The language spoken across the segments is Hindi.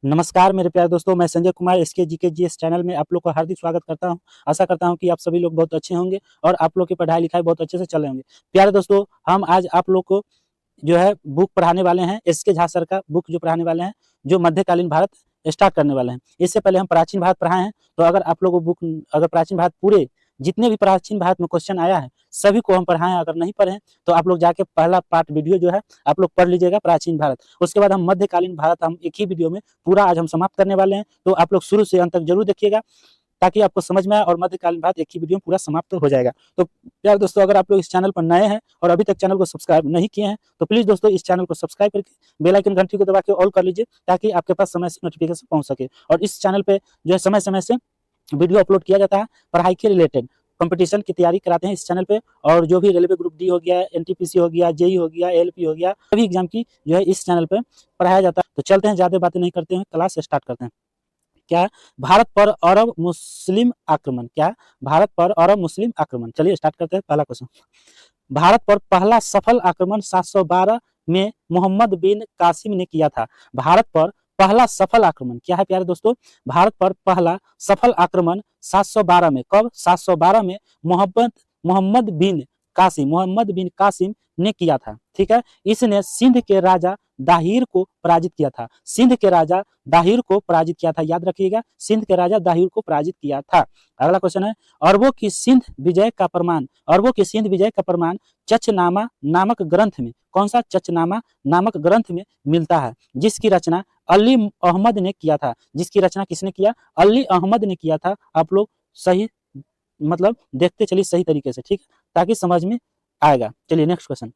नमस्कार मेरे प्यारे दोस्तों, मैं Sanjay Kumar SK GK GS channel में आप लोग का हार्दिक स्वागत करता हूं। आशा करता हूं कि आप सभी लोग बहुत अच्छे होंगे और आप लोग की पढ़ाई लिखाई बहुत अच्छे से चल रहे होंगे। प्यारे दोस्तों, हम आज आप लोग को जो है बुक पढ़ाने वाले हैं, एसके झा सर का बुक जो पढ़ाने वाले हैं, जो मध्यकालीन भारत स्टार्ट करने वाले हैं। इससे पहले हम प्राचीन भारत पढ़ाए हैं, तो अगर आप लोग बुक, अगर प्राचीन भारत पूरे जितने भी प्राचीन भारत में क्वेश्चन आया है सभी को हम पढ़ाए हैं। अगर नहीं पढ़े तो आप लोग जाके पहला पार्ट वीडियो जो है आप लोग पढ़ लीजिएगा प्राचीन भारत। उसके बाद हम मध्यकालीन भारत हम एक ही वीडियो में पूरा आज हम समाप्त करने वाले हैं, तो आप लोग शुरू से अंत तक जरूर देखिएगा ताकि आपको समझ में आए और मध्यकालीन भारत एक ही वीडियो में पूरा समाप्त हो जाएगा। तो प्यारे दोस्तों, अगर आप लोग इस चैनल पर नए हैं और अभी तक चैनल को सब्सक्राइब नहीं किए हैं तो प्लीज दोस्तों इस चैनल को सब्सक्राइब करके बेल आइकन घंटी को दबा के ऑल कर लीजिए ताकि आपके पास समय से नोटिफिकेशन पहुंच सके। और इस चैनल पे जो है समय समय से वीडियो अपलोड किया जाता है पढ़ाई के रिलेटेड, कंपटीशन की तैयारी कराते हैं इस चैनल पे। और जो भी रेलवे ग्रुप डी हो गया, एनटीपीसी हो गया, जेई हो गया, एलपी हो गया, सभी एग्जाम की जो है इस चैनल पे पढ़ाया जाता है। तो चलते हैं, ज्यादा बातें नहीं करते हैं, क्लास स्टार्ट करते हैं। क्या है? भारत पर अरब मुस्लिम आक्रमण। क्या है? भारत पर अरब मुस्लिम आक्रमण। चलिए स्टार्ट करते हैं। पहला क्वेश्चन, भारत पर पहला सफल आक्रमण 712 में मोहम्मद बिन कासिम ने किया था। भारत पर पहला सफल आक्रमण क्या है प्यारे दोस्तों? भारत पर पहला सफल आक्रमण 712 में, कब? 712 में मोहम्मद मोहम्मद बिन कासिम ने किया था। ठीक है, इसने सिंध के राजा दाहिर को पराजित किया था। सिंध के राजा दाहिर को पराजित किया था, याद रखिएगा, सिंध के राजा दाहिर को पराजित किया था। अगला क्वेश्चन है, अरबों की सिंध विजय का प्रमाण, अरबों की सिंध विजय का प्रमाण चचनामा नामक ग्रंथ में, कौन सा? चचनामा नामक ग्रंथ में मिलता है, जिसकी रचना अली अहमद ने किया था। जिसकी रचना किसने किया? अली अहमद ने किया था। आप लोग सही मतलब देखते चलिए सही तरीके से, ठीक है, ताकि समझ में आएगा। चलिए नेक्स्ट क्वेश्चन,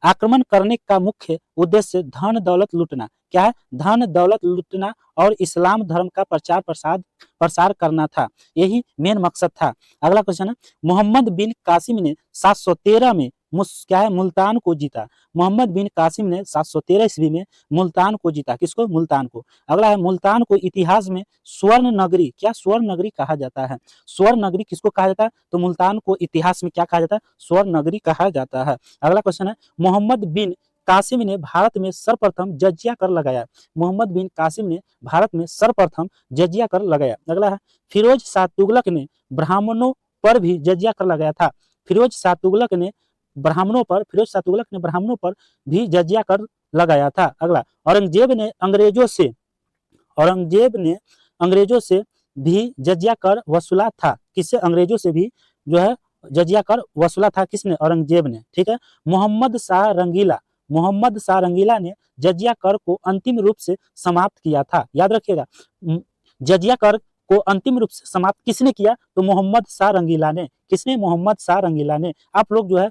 आक्रमण करने का मुख्य उद्देश्य धन दौलत लूटना। क्या है? धन दौलत लूटना और इस्लाम धर्म का प्रचार प्रसार करना था, यही मेन मकसद था। अगला क्वेश्चन है, मोहम्मद बिन कासिम ने 713 में क्या है? मुल्तान को जीता। मोहम्मद बिन कासिम ने 713 ईस्वी में मुल्तान को जीता। किसको? मुल्तान को। अगला है, मुल्तान को इतिहास में स्वर्ण नगरी, क्या स्वर्ण नगरी कहा जाता है? स्वर्ण नगरी किसको कहा जाता है? तो मुल्तान को इतिहास में क्या कहा जाता है? स्वर्ण नगरी कहा जाता है। अगला क्वेश्चन है, मोहम्मद बिन कासिम ने भारत में सर्वप्रथम जजिया कर लगाया। मोहम्मद बिन कासिम ने भारत में सर्वप्रथम जजिया कर लगाया। अगला है, फिरोज शाह तुगलक ने ब्राह्मणों पर भी जजिया कर लगाया था। फिरोज शाह तुगलक ने ब्राह्मणों पर भी जजिया कर लगाया था। अगला, औरंगजेब ने अंग्रेजों से भी जजिया कर वसूला था। किससे? अंग्रेजों से भी जो है जजिया कर वसूला था। किसने? औरंगजेब ने। ठीक है, मोहम्मद शाह रंगीला ने जजिया कर को अंतिम रूप से समाप्त किया था। याद रखिएगा, जजिया कर को अंतिम रूप से समाप्त किसने किया? तो मोहम्मद शाह रंगीला ने। किसने? मोहम्मद शाह रंगीला ने। आप लोग जो है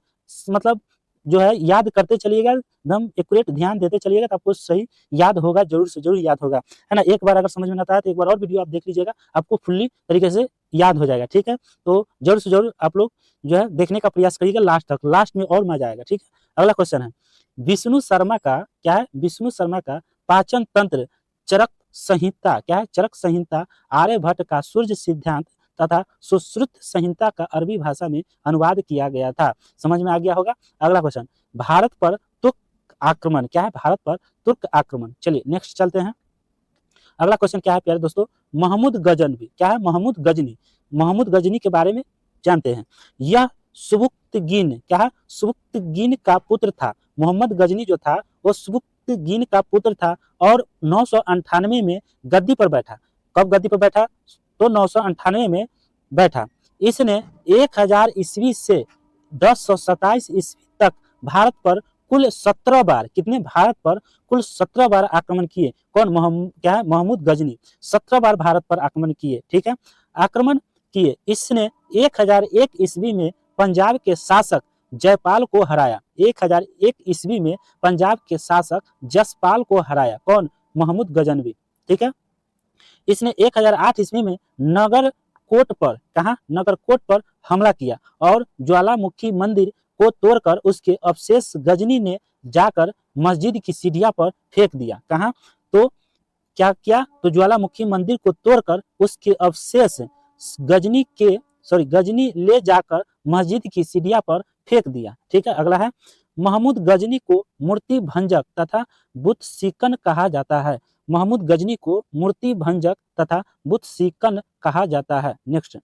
मतलब जो है याद करते चलिएगा, एकदम एक्यूरेट ध्यान देते चलिएगा तो आपको सही याद होगा, जरूर से जरूर याद होगा, है ना। एक बार अगर समझ में ना आता है तो एक बार और वीडियो आप देख लीजिएगा, आपको फुल्ली तरीके से याद हो जाएगा। ठीक है, तो जरूर से जरूर आप लोग जो है देखने का प्रयास करिएगा लास्ट तक, लास्ट में और मजा आएगा। ठीक है, अगला क्वेश्चन है, विष्णु शर्मा का क्या है? विष्णु शर्मा का पाचन तंत्र चरक संहिता, क्या है? चरक संहिता आर्यभट्ट का सूर्य सिद्धांत तथा सुश्रुत संहिता का अरबी भाषा में अनुवाद किया गया था। समझ में आ गया होगा। अगला क्वेश्चन, भारत पर तुर्क आक्रमण, क्या है? भारत पर तुर्क आक्रमण। चलिए नेक्स्ट चलते हैं। अगला क्वेश्चन क्या है प्यारे दोस्तों? महमूद गजनवी, क्या है? महमूद गजनी। महमूद गजनी के बारे में जानते हैं। यह सुबुक्तगीन, क्या है? सुबुक्तगीन का पुत्र था। मोहम्मद गजनी जो था वो सुबुक्तगीन का पुत्र था और 998 में गद्दी पर बैठा। कब गद्दी पर बैठा? तो 998 में बैठा। इसने 1000 ईस्वी से 1027 ईस्वी तक भारत पर कुल 17 बार, कितने? भारत पर कुल 17 बार आक्रमण किए। कौन? क्या है? महमूद गजनी 17 बार भारत पर आक्रमण किए। ठीक है, आक्रमण किए। इसने 1001 ईस्वी में पंजाब के शासक जयपाल को हराया। 1001 ईस्वी में पंजाब के शासक जसपाल को हराया। कौन? महमूद गजनवी। ठीक है, इसने 1008 ईस्वी में नगरकोट पर, कहा? नगरकोट पर हमला किया और ज्वालामुखी मंदिर को तोड़कर उसके अवशेष गजनी ने जाकर मस्जिद की सीढ़ियां पर फेंक दिया। कहा? तो क्या किया? तो ज्वालामुखी मंदिर को तोड़कर उसके अवशेष गजनी ले जाकर मस्जिद की सीढ़ियां पर फेंक दिया। ठीक है, अगला है, महमूद गजनी को मूर्ति भंजक तथा बुत सिकन कहा जाता है। महमूद गजनी को मूर्ति भंजक तथा बुत सिकन कहा जाता है। नेक्स्ट,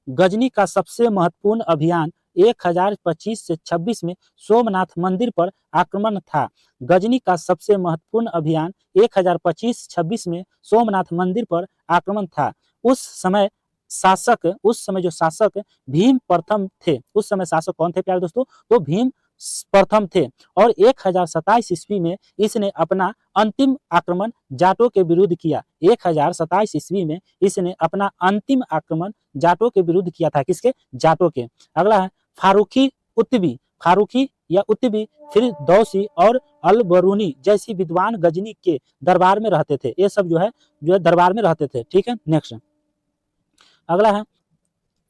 गजनी का सबसे महत्वपूर्ण अभियान 1025 से 26 में सोमनाथ मंदिर पर आक्रमण था। गजनी का सबसे महत्वपूर्ण अभियान 1025-26 में सोमनाथ मंदिर पर आक्रमण था। उस समय जो शासक भीम प्रथम थे। उस समय शासक कौन थे प्यारे दोस्तों? तो भीम प्रथम थे। और 1027 ईस्वी में इसने अपना अंतिम आक्रमण जाटों के विरुद्ध किया। 1027 ईस्वी में इसने अपना अंतिम आक्रमण जाटों के विरुद्ध किया था। किसके? जाटों के। अगला है फारूकी उतबी। फारूकी या उतबी फिरदौसी और अलबरूनी जैसी विद्वान गजनी के दरबार में रहते थे। ये सब जो है दरबार में रहते थे। ठीक है, नेक्स्ट अगला है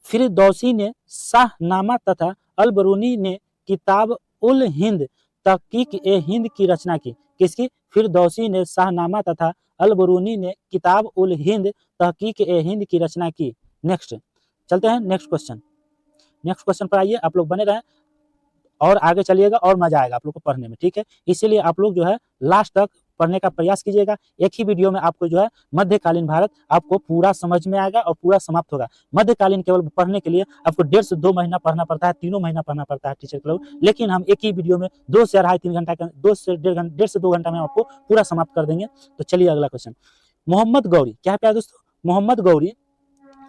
फिरदौसी ने शाहनामा तथा अलबरूनी ने किताब उल हिंद तहकीक ए हिंद की रचना की। किसकी? फिरदौसी ने शाहनामा तथा अलबरूनी ने किताब उल हिंद तहकीक ए हिंद की रचना की। नेक्स्ट चलते हैं नेक्स्ट क्वेश्चन पर आइए, आप लोग बने रहें और आगे चलिएगा और मजा आएगा आप लोग को पढ़ने में। ठीक है, इसीलिए आप लोग जो है लास्ट तक पढ़ने का प्रयास कीजिएगा। एक ही वीडियो में आपको जो है मध्यकालीन भारत आपको पूरा समझ में आएगा और पूरा समाप्त होगा। मध्यकालीन केवल पढ़ने के लिए आपको 1.5 से 2 महीना पढ़ना पड़ता है, 3 महीना पढ़ना पड़ता है टीचर के लोग, लेकिन हम एक ही वीडियो में 2 से 2.5-3 घंटा 2 से 1.5 से 2 घंटा में आपको पूरा समाप्त कर देंगे। तो चलिए अगला क्वेश्चन, मोहम्मद गौरी क्या है प्यारे दोस्तों? मोहम्मद गौरी,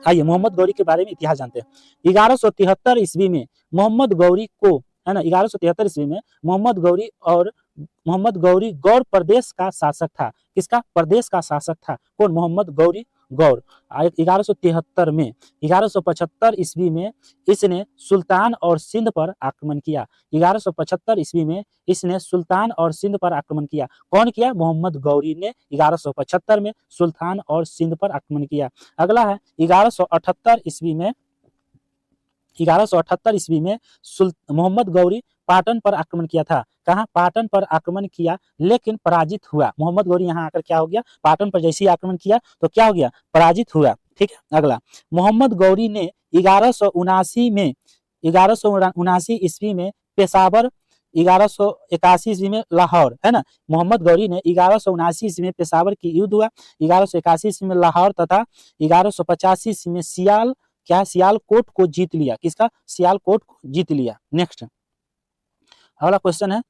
आइए मोहम्मद गौरी के बारे में इतिहास जानते हैं। 1173 ईस्वी में मोहम्मद गौरी को, है ना, 1173 ईस्वी में मोहम्मद गौरी गौर प्रदेश का शासक था। किसका? प्रदेश का शासक था। कौन? मोहम्मद गौरी गौर। 1173 में 1175 ईस्वी में इसने सुल्तान और सिंध पर आक्रमण किया। 1175 ईस्वी में इसने सुल्तान और सिंध पर आक्रमण किया। कौन किया? मोहम्मद गौरी ने 1175 में सुल्तान और सिंध पर आक्रमण किया। अगला है 1178 ईस्वी में 1178 ईस्वी में मोहम्मद गौरी पाटन पर आक्रमण किया था। कहाँ? पाटन पर आक्रमण किया लेकिन पराजित हुआ। मोहम्मद गौरी यहाँ आकर क्या हो गया? पाटन पर जैसे ही आक्रमण किया तो क्या हो गया? पराजित हुआ। ठीक है, अगला मोहम्मद गौरी ने 1179 ईस्वी में पेशावर, 1181 ईस्वी में लाहौर, है ना, मोहम्मद गौरी ने 1179 ईस्वी में पेशावर की युद्ध हुआ, 1181 ईस्वी में लाहौर तथा 1185 ईस्वी में सियालकोट को जीत लिया। किसका? सियालकोट को जीत लिया। नेक्स्ट अगला क्वेश्चन है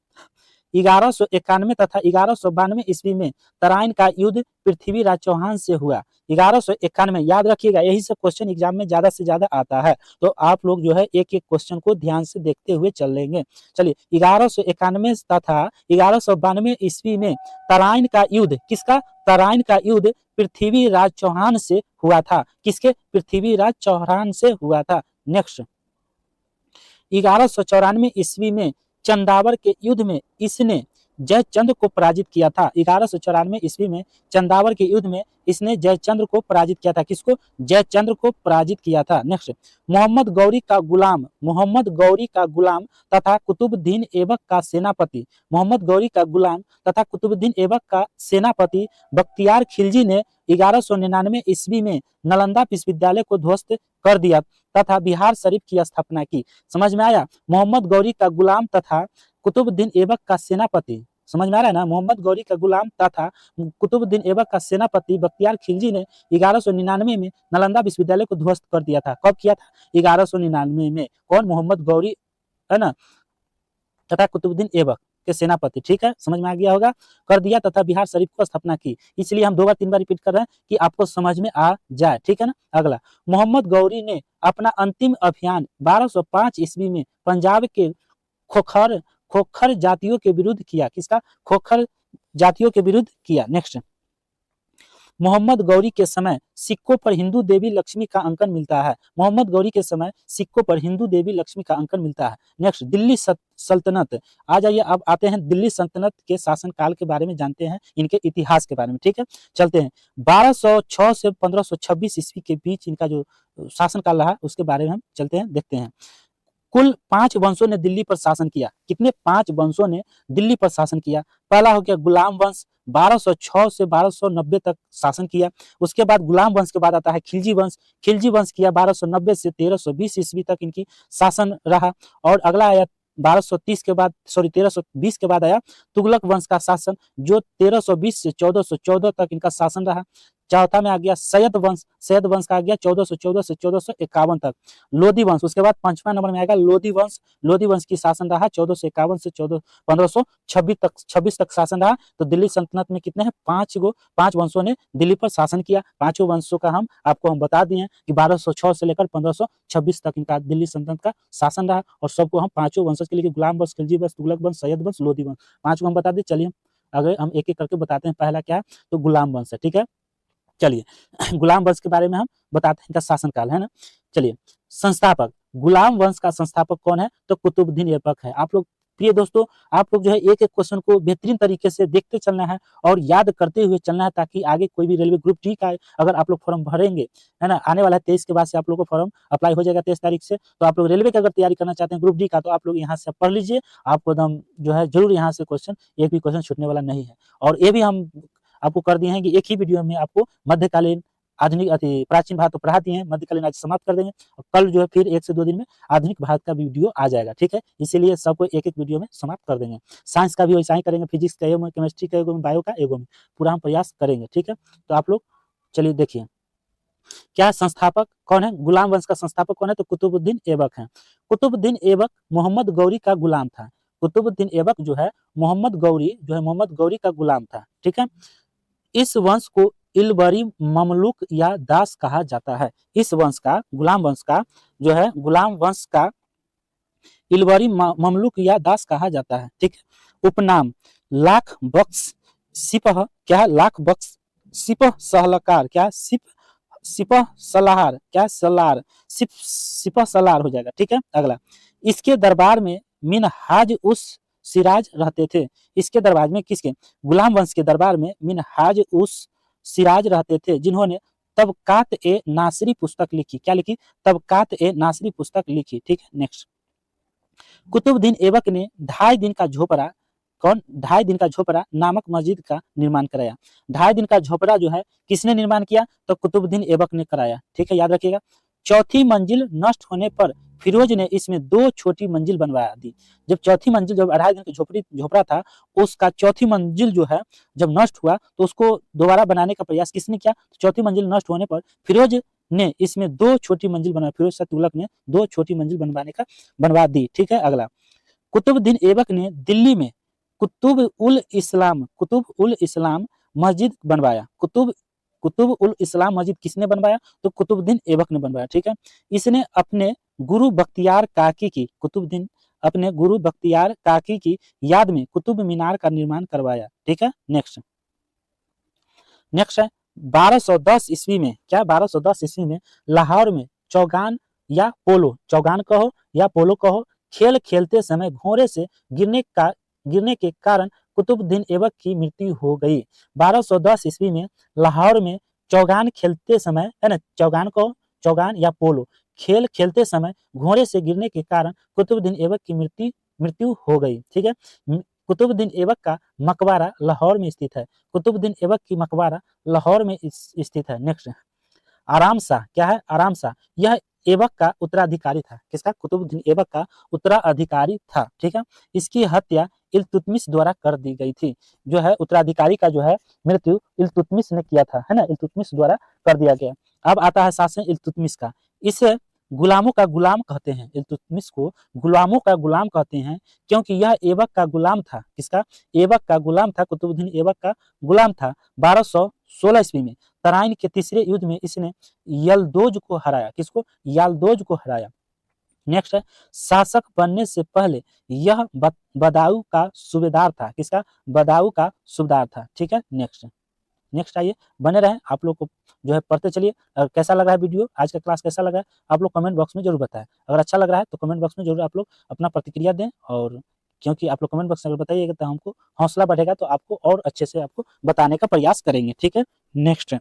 1191 तथा 1192 ईस्वी में तराइन का युद्ध पृथ्वीराज चौहान से हुआ। 1191, याद रखिएगा, यही सब क्वेश्चन एग्जाम में ज्यादा से ज्यादा आता है, तो आप लोग जो है एक एक क्वेश्चन को ध्यान से देखते हुए चल लेंगे। चलिए 1191 तथा 1192 ईस्वी में तराइन का युद्ध, किसका? तराइन का युद्ध पृथ्वीराज चौहान से हुआ था। किसके? पृथ्वीराज चौहान से हुआ था। नेक्स्ट 1194 ईस्वी में चंदावर के युद्ध में इसने जयचंद्र को पराजित किया था। 1194 ईस्वी में चंदावर के युद्ध में इसने जयचंद्र को पराजित किया था। किसको? जयचंद्र को पराजित किया था। नेक्स्ट मोहम्मद गौरी का गुलाम तथा कुतुबुद्दीन ऐबक का सेनापति, मोहम्मद गौरी का गुलाम तथा कुतुबुद्दीन ऐबक का सेनापति बख्तियार खिलजी ने 1199 ईस्वी में नालंदा विश्वविद्यालय को ध्वस्त कर दिया तथा बिहार शरीफ की स्थापना की। समझ में आया? मोहम्मद गौरी का गुलाम तथा कुतुबुद्दीन ऐबक का सेनापति, समझ में आ रहा है ना? मोहम्मद गौरी का गुलाम तथा कुतुबुद्दीन ऐबक का सेनापति बख्तियार खिलजी ने 1199 में नालंदा विश्वविद्यालय को ध्वस्त कर दिया था। कब किया था? 1199 में। कौन? मोहम्मद गौरी, है ना, तथा कुतुबुद्दीन ऐबक के सेनापति। ठीक है, समझ में आ गया होगा। कर दिया तथा बिहार शरीफ को स्थापना की। इसलिए हम 2 बार 3 बार रिपीट कर रहे हैं कि आपको समझ में आ जाए। ठीक है ना। अगला मोहम्मद गौरी ने अपना अंतिम अभियान 1205 ईस्वी में पंजाब के खोखर जातियों के विरुद्ध किया। किसका? खोखर जातियों के विरुद्ध किया। नेक्स्ट मोहम्मद गौरी के समय सिक्कों पर हिंदू देवी लक्ष्मी का अंकन मिलता है। मोहम्मद गौरी के समय सिक्कों पर हिंदू देवी लक्ष्मी का अंकन मिलता है। नेक्स्ट दिल्ली सल्तनत। आ जाइए, अब आते हैं दिल्ली सल्तनत के शासनकाल के बारे में, जानते हैं इनके इतिहास के बारे में। ठीक है, चलते हैं 1206 से 1526 ईस्वी के बीच इनका जो शासनकाल रहा उसके बारे में हम चलते हैं, देखते हैं। कुल 5 वंशों ने दिल्ली पर शासन किया। कितने? 5 वंशों ने दिल्ली पर शासन किया। पहला हो गया गुलाम वंश, 1206 से 1290 तक शासन किया। उसके बाद गुलाम वंश के बाद आता है खिलजी वंश। खिलजी वंश किया 1290 से 1320 ईस्वी तक इनकी शासन रहा। और अगला आया 1230 के बाद 1320 के बाद आया तुगलक वंश का शासन, जो 1320 से 1414 तक इनका शासन रहा। चौथा में आ गया सैयद वंश, सैयद वंश का आ गया 1414 से 1451 तक। लोधी वंश, उसके बाद 5वां नंबर में आएगा लोधी वंश, लोधी वंश की शासन रहा 1451 से 1526 तक शासन रहा। तो दिल्ली सल्तनत में कितने हैं, 5 वंशों ने दिल्ली पर शासन किया। 5 वंशों का हम बता दिए हैं कि 1206 से लेकर 1526 तक इनका दिल्ली सल्तनत का शासन रहा। और सबको हम 5 वंशज के लिए गुलाम वंश, खिलजी वंश, तुगलक वंश, सैयद वंश, लोधी वंश, 5 को हम बता दें। चलिए अगर हम एक एक करके बताते हैं। पहला क्या है, तो गुलाम वंश है, ठीक है। चलिए गुलाम वंश के बारे में हम बताते हैं, इनका शासनकाल है ना। चलिए संस्थापक, गुलाम वंश का संस्थापक कौन है, तो कुतुबुद्दीन ऐबक है। आप लोग प्रिय दोस्तों, आप लोग जो है एक एक क्वेश्चन को बेहतरीन तरीके से देखते चलना है और याद करते हुए चलना है, ताकि आगे कोई भी रेलवे ग्रुप डी का अगर आप लोग फॉर्म भरेंगे, है ना, आने वाला है 23 के बाद से आप लोग को फॉर्म अप्लाई हो जाएगा 23 तारीख से। तो आप लोग रेलवे का अगर तैयारी करना चाहते हैं ग्रुप डी का, तो आप लोग यहाँ से पढ़ लीजिए, आपको एकदम जो है जरूर यहाँ से क्वेश्चन, एक भी क्वेश्चन छूटने वाला नहीं है। और ये भी हम आपको कर दिए हैं कि एक ही वीडियो में आपको मध्यकालीन, आधुनिक, प्राचीन भारत तो पढ़ा दिए हैं, मध्यकालीन आज समाप्त कर देंगे। और कल जो है फिर 1 से 2 दिन में आधुनिक भारत का वीडियो आ जाएगा, ठीक है। इसीलिए सबको एक एक वीडियो में समाप्त कर देंगे। साइंस का भी वैसा ही करेंगे, फिजिक्स का एगो में, केमिस्ट्री का एगो में, बायो का एगो में, पूरा हम प्रयास करेंगे, ठीक है। तो आप लोग चलिए देखिए, क्या संस्थापक कौन है, गुलाम वंश का संस्थापक कौन है, तो कुतुबुद्दीन ऐबक है। कुतुबुद्दीन ऐबक मोहम्मद गौरी का गुलाम था। कुतुबुद्दीन ऐबक जो है मोहम्मद गौरी का गुलाम था, ठीक है। इस वंश को इलबरी ममलुक या दास कहा जाता है। इस वंश का, गुलाम वंश का जो है, गुलाम वंश का इलबरी ममलुक या दास कहा जाता है, ठीक है। उपनाम लाख बख्श सिपह, क्या है, लाख बख्श सिपह सहलकार, क्या सिपह सलार, क्या सलार, सिपह सलार हो जाएगा, ठीक है। अगला, इसके दरबार में मिनहाज उस सिराज रहते थे। इसके दरबार में, किसके, गुलाम वंश के दरबार में मिनहाज उस सिराज रहते थे, जिन्होंने तबकात ए नासरी पुस्तक लिखी। क्या लिखी, तबकात ए नासरी पुस्तक लिखी, ठीक है। नेक्स्ट, कुतुबुद्दीन ऐबक ने 2.5 दिन का झोपड़ा, कौन, 2.5 दिन का झोपड़ा नामक मस्जिद का निर्माण कराया। 2.5 दिन का झोपड़ा जो है किसने निर्माण किया, तो कुतुबुद्दीन ऐबक ने कराया, ठीक है, याद रखिएगा। चौथी मंजिल नष्ट होने पर फिरोज ने इसमें 2 छोटी मंजिल बनवा दी। जब चौथी मंजिल, जब 2.5 दिन की झोपड़ा था, उसका चौथी मंजिल जो है जब नष्ट हुआ, तो उसको दोबारा बनाने का प्रयास किसने किया, तो चौथी मंजिल नष्ट होने पर फिरोज ने इसमें 2 छोटी मंजिल बनवा, फिरोज शाह तुगलक ने 2 छोटी मंजिल बनवा दी, ठीक है। अगला, कुतुबुद्दीन ऐबक ने दिल्ली में कुतुब उल इस्लाम मस्जिद बनवाया। कुतुब उल इस्लाम मस्जिद किसने बनवाया, तो कुतुबुद्दीन ऐबक ने बनवाया, ठीक है। इसने अपने गुरु बख्तियार काकी की, कुतुबुद्दीन अपने गुरु बख्तियार काकी की याद में कुतुब मीनार का निर्माण करवाया, ठीक है। नेक्स्ट है 1210 ईस्वी में, क्या 1210 ईस्वी में लाहौर में चौगान या पोलो, चौगान कहो या पोलो कहो, खेल खेलते समय घोड़े से गिरने के कारण कुतुबुद्दीन ऐबक की मृत्यु हो गई। 1210 ईस्वी में लाहौर में चौगान खेलते समय, है ना, चौगान कहो, चौगान या पोलो, खेल खेलते समय घोड़े से गिरने के कारण कुतुबुद्दीन ऐबक की मृत्यु हो गई, ठीक है। कुतुबुद्दीन ऐबक का मकबरा लाहौर में स्थित है। कुतुबुद्दीन ऐबक की मकबरा लाहौर में स्थित है। नेक्स्ट, आराम शाह, क्या है, आराम शाह, यह ऐबक का उत्तराधिकारी था। किसका, कुतुबुद्दीन ऐबक का उत्तराधिकारी था, ठीक है। इसकी हत्या इल्तुतमिश द्वारा कर दी गई थी। जो है उत्तराधिकारी का जो है मृत्यु इल्तुतमिश ने किया था, है ना, इल्तुतमिश द्वारा कर दिया गया। अब आता है शासन इल्तुतमिश का। इसे गुलामों का गुलाम कहते हैं, इल्तुतमिश को गुलामों का गुलाम कहते हैं, क्योंकि यह ऐबक का गुलाम था। किसका, ऐबक का गुलाम था, कुतुबुद्दीन ऐबक का गुलाम था। 1216 ईस्वी में तराइन के तीसरे युद्ध में इसने यलदोज को हराया। किसको, यालदोज को हराया। नेक्स्ट है, शासक बनने से पहले यह बदाऊं का सूबेदार था। किसका, बदाऊं का सूबेदार था, ठीक है। नेक्स्ट आइए, बने रहें, आप लोग को जो है पढ़ते चलिए। अगर कैसा लग रहा है वीडियो, आज का क्लास कैसा लग रहा है, आप लोग कमेंट बॉक्स में जरूर बताएं। अगर अच्छा लग रहा है तो कमेंट बॉक्स में जरूर आप लोग अपना प्रतिक्रिया दें, और क्योंकि आप लोग कमेंट बॉक्स में अगर बताइएगा तो हमको हौसला बढ़ेगा, तो आपको और अच्छे से आपको बताने का प्रयास करेंगे, ठीक है। नेक्स्ट,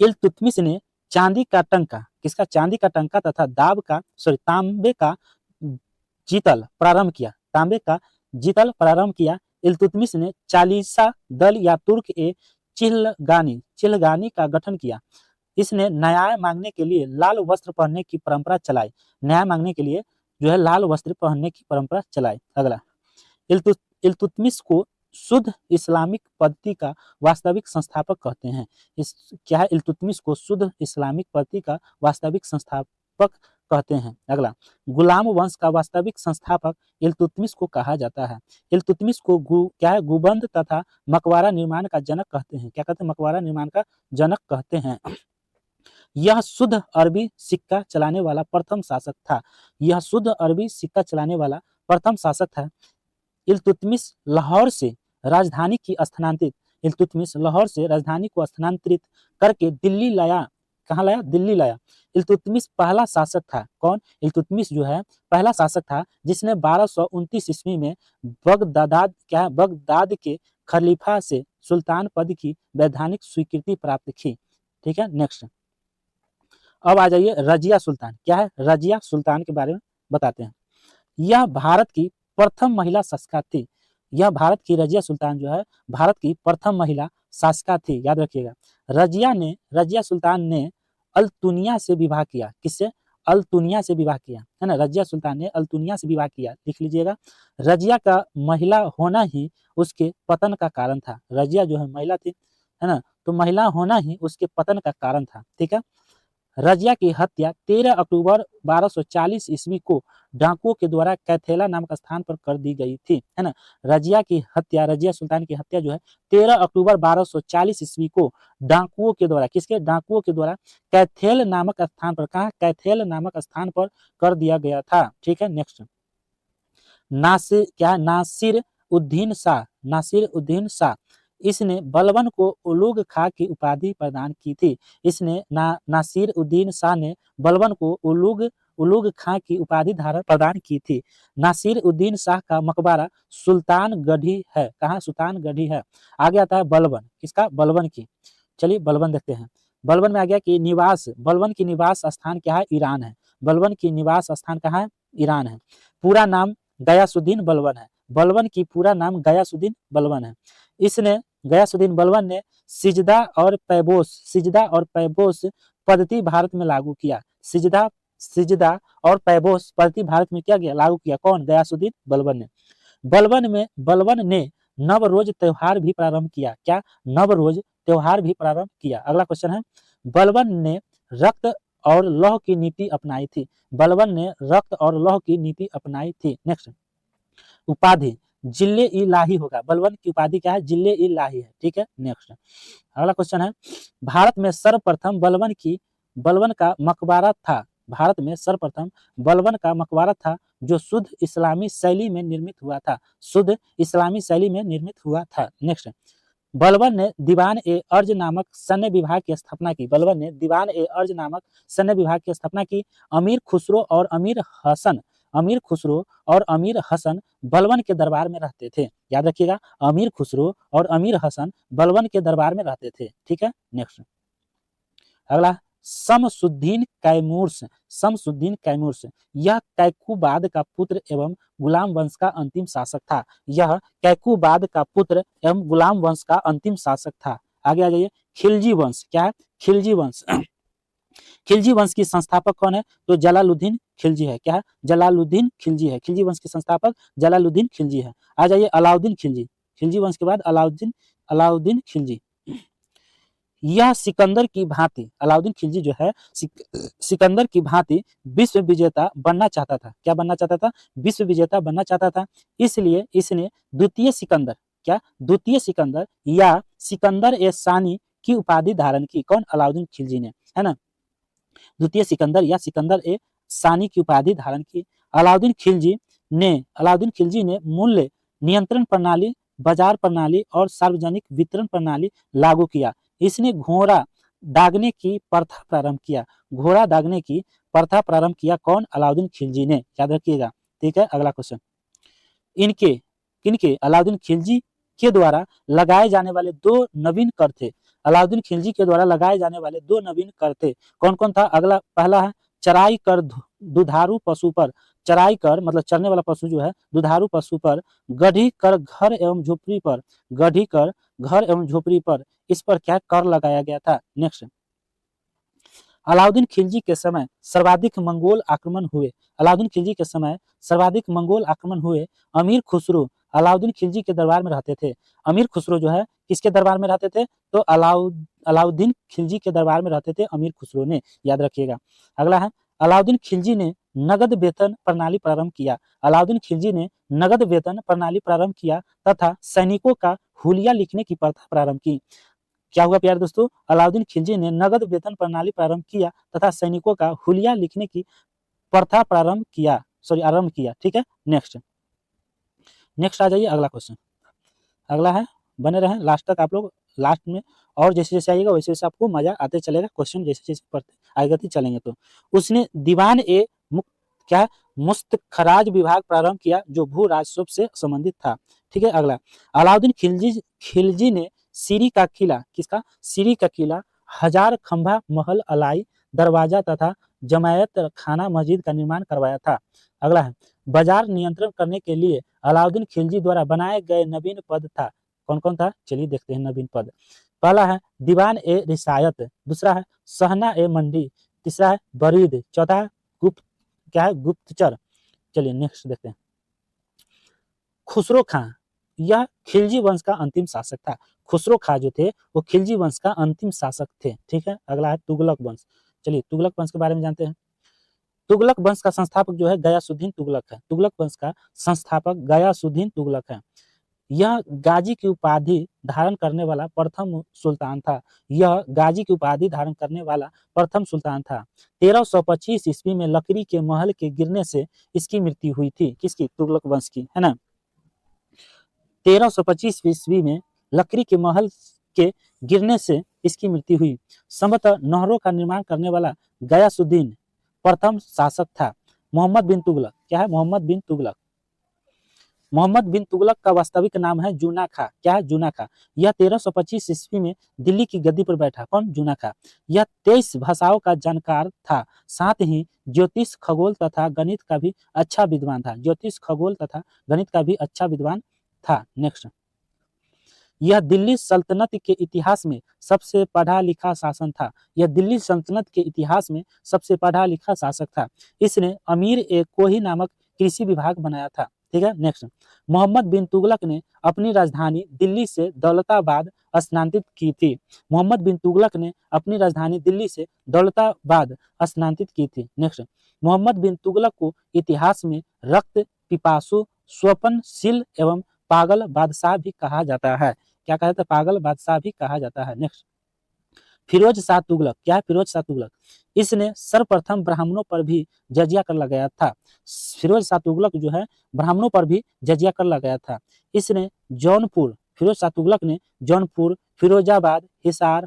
इल्तुतमिश ने चांदी का टंका, किसका, चांदी का टंका तथा तांबे का जीतल प्रारंभ किया। तांबे का जीतल प्रारंभ किया। इल्तुतमिश ने चालीसा दल या तुर्क ए चिलगानी का गठन किया। इसने न्याय मांगने के लिए लाल वस्त्र पहनने की परंपरा चलाई। न्याय मांगने के लिए जो है लाल वस्त्र पहनने की परंपरा चलाई। अगला, इल्तुतमिश को शुद्ध इस्लामिक पद्धति का वास्तविक संस्थापक कहते हैं। इस क्या है, इल्तुतमिश को शुद्ध इस्लामिक पद्धति का वास्तविक संस्थापक कहते हैं। अगला, गुलाम वंश का वास्तविक संस्थापक इल्तुतमिश को कहा जाता है। इल्तुतमिश को क्या है, गुबंद तथा मकबरा निर्माण का जनक कहते हैं। क्या कहते हैं, मकबरा निर्माण का जनक कहते हैं। यह शुद्ध अरबी सिक्का चलाने वाला प्रथम शासक था। यह शुद्ध अरबी सिक्का चलाने वाला प्रथम शासक था। इल्तुतमिश लाहौर से राजधानी की स्थानांतरित इल्तुतमिश लाहौर से राजधानी को स्थानांतरित करके दिल्ली लाया। कहाँ लाया, दिल्ली लाया। इल्तुतमिश पहला शासक था। कौन, इल्तुतमिश जो है पहला शासक था जिसने 1229 ईस्वी में बगदाद के खलीफा से सुल्तान पद की वैधानिक स्वीकृति प्राप्त की। ठीक है, नेक्स्ट। अब आ जाइए रजिया सुल्तान। क्या है, रजिया सुल्तान के बारे में बताते हैं। यह भारत की प्रथम महिला शासका थी। यह भारत की रजिया सुल्तान जो है भारत की प्रथम महिला शासका थी, याद रखिएगा। रजिया सुल्तान ने अल्तुनिया से विवाह किया। किससे, अल्तुनिया से विवाह किया, है ना। रजिया सुल्तान ने अल्तुनिया से विवाह किया, लिख लीजिएगा। रजिया का महिला होना ही उसके पतन का कारण था। रजिया जो है महिला थी, है ना, तो महिला होना ही उसके पतन का कारण था। ठीक है। रजिया की हत्या 13 अक्टूबर 1240 ईस्वी को डाकुओं के द्वारा कैथेला नामक स्थान पर कर दी गई थी, है ना। रजिया सुल्तान की हत्या जो है 13 अक्टूबर 1240 ईस्वी को डाकुओं के द्वारा, किसके, डाकुओं के द्वारा कैथेल नामक स्थान पर, कहा, कैथेल नामक स्थान पर कर दिया गया था। ठीक है, नेक्स्ट। नासिर उद्दीन शाह इसने बलबन को उलूग खां की उपाधि प्रदान की थी। इसने नासिर उद्दीन शाह ने बलबन को उलूग खां की उपाधि धारण प्रदान की थी। नासिर उद्दीन शाह का मकबरा सुल्तानगढ़ी है। कहाँ, सुल्तानगढ़ी है। आगे आता है बलबन, किसका, बलबन की। चलिए बलबन देखते हैं। बलबन में आ गया कि बलबन की निवास स्थान क्या है, ईरान है। बलबन की निवास स्थान कहाँ है, ईरान है। पूरा नाम गयासुद्दीन बलबन है। बलबन की पूरा नाम गयासुद्दीन बलबन है। इसने गयासुद्दीन बलबन ने सिजदा और पैबोस पद्धति भारत में लागू किया। सिजदा और पैबोस पद्धति भारत में क्या किया, लागू किया। कौन, गयासुद्दीन बलबन ने। बलबन ने नवरोज त्योहार भी प्रारंभ किया। क्या, नवरोज त्योहार भी प्रारंभ किया। अगला क्वेश्चन है, बलबन ने रक्त और लौह की नीति अपनाई थी। बलबन ने रक्त और लौह की नीति अपनाई थी। नेक्स्ट, उपाधि जिले इलाही होगा। बलबन की उपाधि क्या है, जिले इलाही है। ठीक है, नेक्स्ट। अगला क्वेश्चन है, भारत में सर्वप्रथम बलबन का मकबरा था। भारत में सर्वप्रथम बलबन का मकबरा था जो शुद्ध इस्लामी शैली में निर्मित हुआ था। शुद्ध इस्लामी शैली में निर्मित हुआ था। नेक्स्ट, बलबन ने दीवान ए अर्ज नामक सैन्य विभाग की स्थापना की। बलबन ने दीवान ए अर्ज नामक सैन्य विभाग की स्थापना की। अमीर खुसरो और अमीर हसन बलबन के दरबार में रहते थे। याद रखिएगा, अमीर खुसरो और अमीर हसन बलबन के दरबार में रहते थे। ठीक है, नेक्स्ट। अगला, शमसुद्दीन कैमूर्स यह कैकुबाद का पुत्र एवं गुलाम वंश का अंतिम शासक था। यह कैकुबाद का पुत्र एवं गुलाम वंश का अंतिम शासक था। आगे आ जाइए, खिलजी वंश। क्या है, खिलजी वंश। खिलजी वंश की संस्थापक कौन है, तो जलालुद्दीन खिलजी है। क्या है, जलालुद्दीन खिलजी है। खिलजी वंश के संस्थापक जलालुद्दीन खिलजी है। आ जाइए अलाउद्दीन खिलजी। खिलजी वंश के बाद अलाउद्दीन खिलजी। यह सिकंदर की भांति, अलाउद्दीन खिलजी जो है सिकंदर की भांति विश्व विजेता बनना चाहता था। क्या बनना चाहता था, विश्व विजेता बनना चाहता था। इसलिए इसने द्वितीय सिकंदर या सिकंदर ए सानी की उपाधि धारण की। कौन, अलाउद्दीन खिलजी ने, है ना। द्वितीय सिकंदर या सिकंदर ए सानी की उपाधि धारण की। अलाउद्दीन खिलजी ने मूल्य नियंत्रण प्रणाली, बाजार प्रणाली और सार्वजनिक वितरण प्रणाली लागू किया। इसने घोड़ा दागने की प्रथा प्रारंभ किया। कौन, अलाउद्दीन खिलजी ने, याद रखिएगा। ठीक है, अगला क्वेश्चन, किनके अलाउद्दीन खिलजी के द्वारा लगाए जाने वाले दो नवीन कर थे। अलाउद्दीन खिलजी के द्वारा लगाए जाने वाले दो नवीन कर थे। कौन कौन था, अगला पहला है चराई कर दुधारू पशु पर, चराई कर मतलब चरने वाला पशु जो है, दुधारू पशु पर, गढ़ी कर घर एवं झोपड़ी पर, इस पर क्या कर लगाया गया था। नेक्स्ट, अलाउद्दीन खिलजी के समय सर्वाधिक मंगोल आक्रमण हुए। अलाउद्दीन खिलजी के समय सर्वाधिक मंगोल आक्रमण हुए। अमीर खुसरो अलाउद्दीन खिलजी के दरबार में रहते थे। अमीर खुसरो जो है किसके दरबार में रहते थे, तो अलाउद्दीन खिलजी के दरबार में रहते थे अमीर खुसरो ने, याद रखिएगा। अगला है अलाउद्दीन खिलजी ने नगद वेतन प्रणाली प्रारंभ किया। अलाउद्दीन खिलजी ने नगद वेतन प्रणाली प्रारंभ किया तथा सैनिकों का हुलिया लिखने की प्रथा प्रारंभ की। क्या हुआ प्यारे दोस्तों, अलाउद्दीन खिलजी ने नगद वेतन प्रणाली प्रारंभ किया तथा सैनिकों का हुलिया लिखने की प्रथा आरंभ किया। ठीक है, नेक्स्ट आ जाइए अगला क्वेश्चन। अगला है, बने रहें लास्ट तक आप लोग, लास्ट में और जैसे जैसे आइएगा वैसे वैसे आपको मजा आते चलेगा, क्वेश्चन जैसे जैसे पढ़ते आएगा चलेंगे। तो उसने दीवान ए क्या मुस्तखराज विभाग प्रारंभ किया जो भू राजस्व से संबंधित था। ठीक है, अगला अलाउद्दीन खिलजी ने सीरी का किला, किसका, सीरी का किला, हजार खंभा महल, अलाई दरवाजा तथा जमायत खाना मस्जिद का निर्माण करवाया था। अगला है बाजार नियंत्रण करने के लिए अलाउद्दीन खिलजी द्वारा बनाए गए नवीन पद था। कौन कौन था, चलिए देखते हैं नवीन पद। पहला है दीवान ए रिसायत, दूसरा है सहना ए मंडी, तीसरा है बरीद, चौथा है क्या है, गुप्तचर। चलिए नेक्स्ट देखते हैं। खुसरो खां, यह खिलजी वंश का अंतिम शासक था। खुसरो खां जो थे वो खिलजी वंश का अंतिम शासक थे। ठीक है, अगला है तुगलक वंश। चलिए तुगलक वंश के बारे में जानते हैं। तुगलक वंश का संस्थापक जो है गयासुद्दीन तुगलक है। तुगलक वंश का संस्थापक गयासुद्दीन तुगलक है। यह गाजी की उपाधि धारण करने वाला प्रथम सुल्तान था। यह गाजी की उपाधि धारण करने वाला प्रथम सुल्तान था। 1325 ईस्वी में लकड़ी के महल के गिरने से इसकी मृत्यु हुई थी। किसकी, तुगलक वंश की, है ना। 1325 ईस्वी में लकड़ी के महल के गिरने से इसकी मृत्यु हुई। संभवतः नहरों का निर्माण करने वाला गयासुद्दीन प्रथम शासक था। मोहम्मद बिन तुगलक, क्या है, मोहम्मद बिन तुगलक। मोहम्मद बिन तुगलक का वास्तविक नाम है जूना खां। क्या है, जूना खां। यह 1325 ईस्वी में दिल्ली की गद्दी पर बैठा। कौन, जूना खां। यह 23 भाषाओं का जानकार था। साथ ही ज्योतिष खगोल तथा गणित का भी अच्छा विद्वान था। ज्योतिष खगोल तथा गणित का भी अच्छा विद्वान था। नेक्स्ट, यह दिल्ली सल्तनत के इतिहास में सबसे पढ़ा लिखा शासन था। यह दिल्ली सल्तनत के इतिहास में सबसे पढ़ा लिखा शासक था। इसने अमीर ए कोही नामक कृषि विभाग बनाया था। ठीक है, नेक्स्ट, मोहम्मद बिन तुगलक ने अपनी राजधानी दिल्ली से दौलताबाद स्थानांतरित की थी। मोहम्मद बिन तुगलक ने अपनी राजधानी दिल्ली से दौलताबाद स्थानांतरित की थी। नेक्स्ट, मोहम्मद बिन तुगलक को इतिहास में रक्त पिपासु, स्वप्नशील एवं पागल बादशाह भी कहा जाता है। क्या कहा जाता है, पागल बादशाह भी कहा जाता है। नेक्स्ट, फिरोज शाह तुगलक, क्या है, फिरोज शाह तुगलक। इसने सर्वप्रथम ब्राह्मणों पर भी जजिया कर लगाया था। फिरोज शाह तुगलक जो है ब्राह्मणों पर भी जजिया कर लगाया था। इसने जौनपुर, फिरोज शाह तुगलक ने जौनपुर, फिरोजाबाद, हिसार,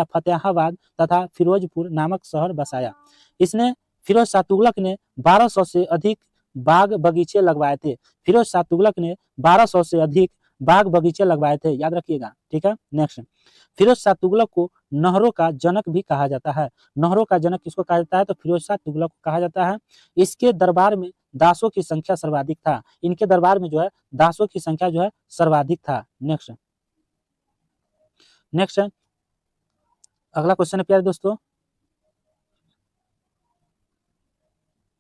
फतेहाबाद तथा फिरोजपुर नामक शहर बसाया। इसने फिरोज शाह तुगलक ने 1200 से अधिक बाग बगीचे लगवाए थे। फिरोज शाह तुगलक ने 1200 से अधिक बाग बगीचे लगवाए थे, याद रखिएगा। ठीक है, नेक्स्ट, फिरोज शाह तुगलक को नहरों का जनक भी कहा जाता है। नहरों का जनक किसको कहा जाता है, तो फिरोज शाह तुगलक को कहा जाता है। इसके दरबार में दासों की संख्या सर्वाधिक था। इनके दरबार में जो है दासों की संख्या जो है सर्वाधिक था। नेक्स्ट, अगला क्वेश्चन है प्यारे दोस्तों।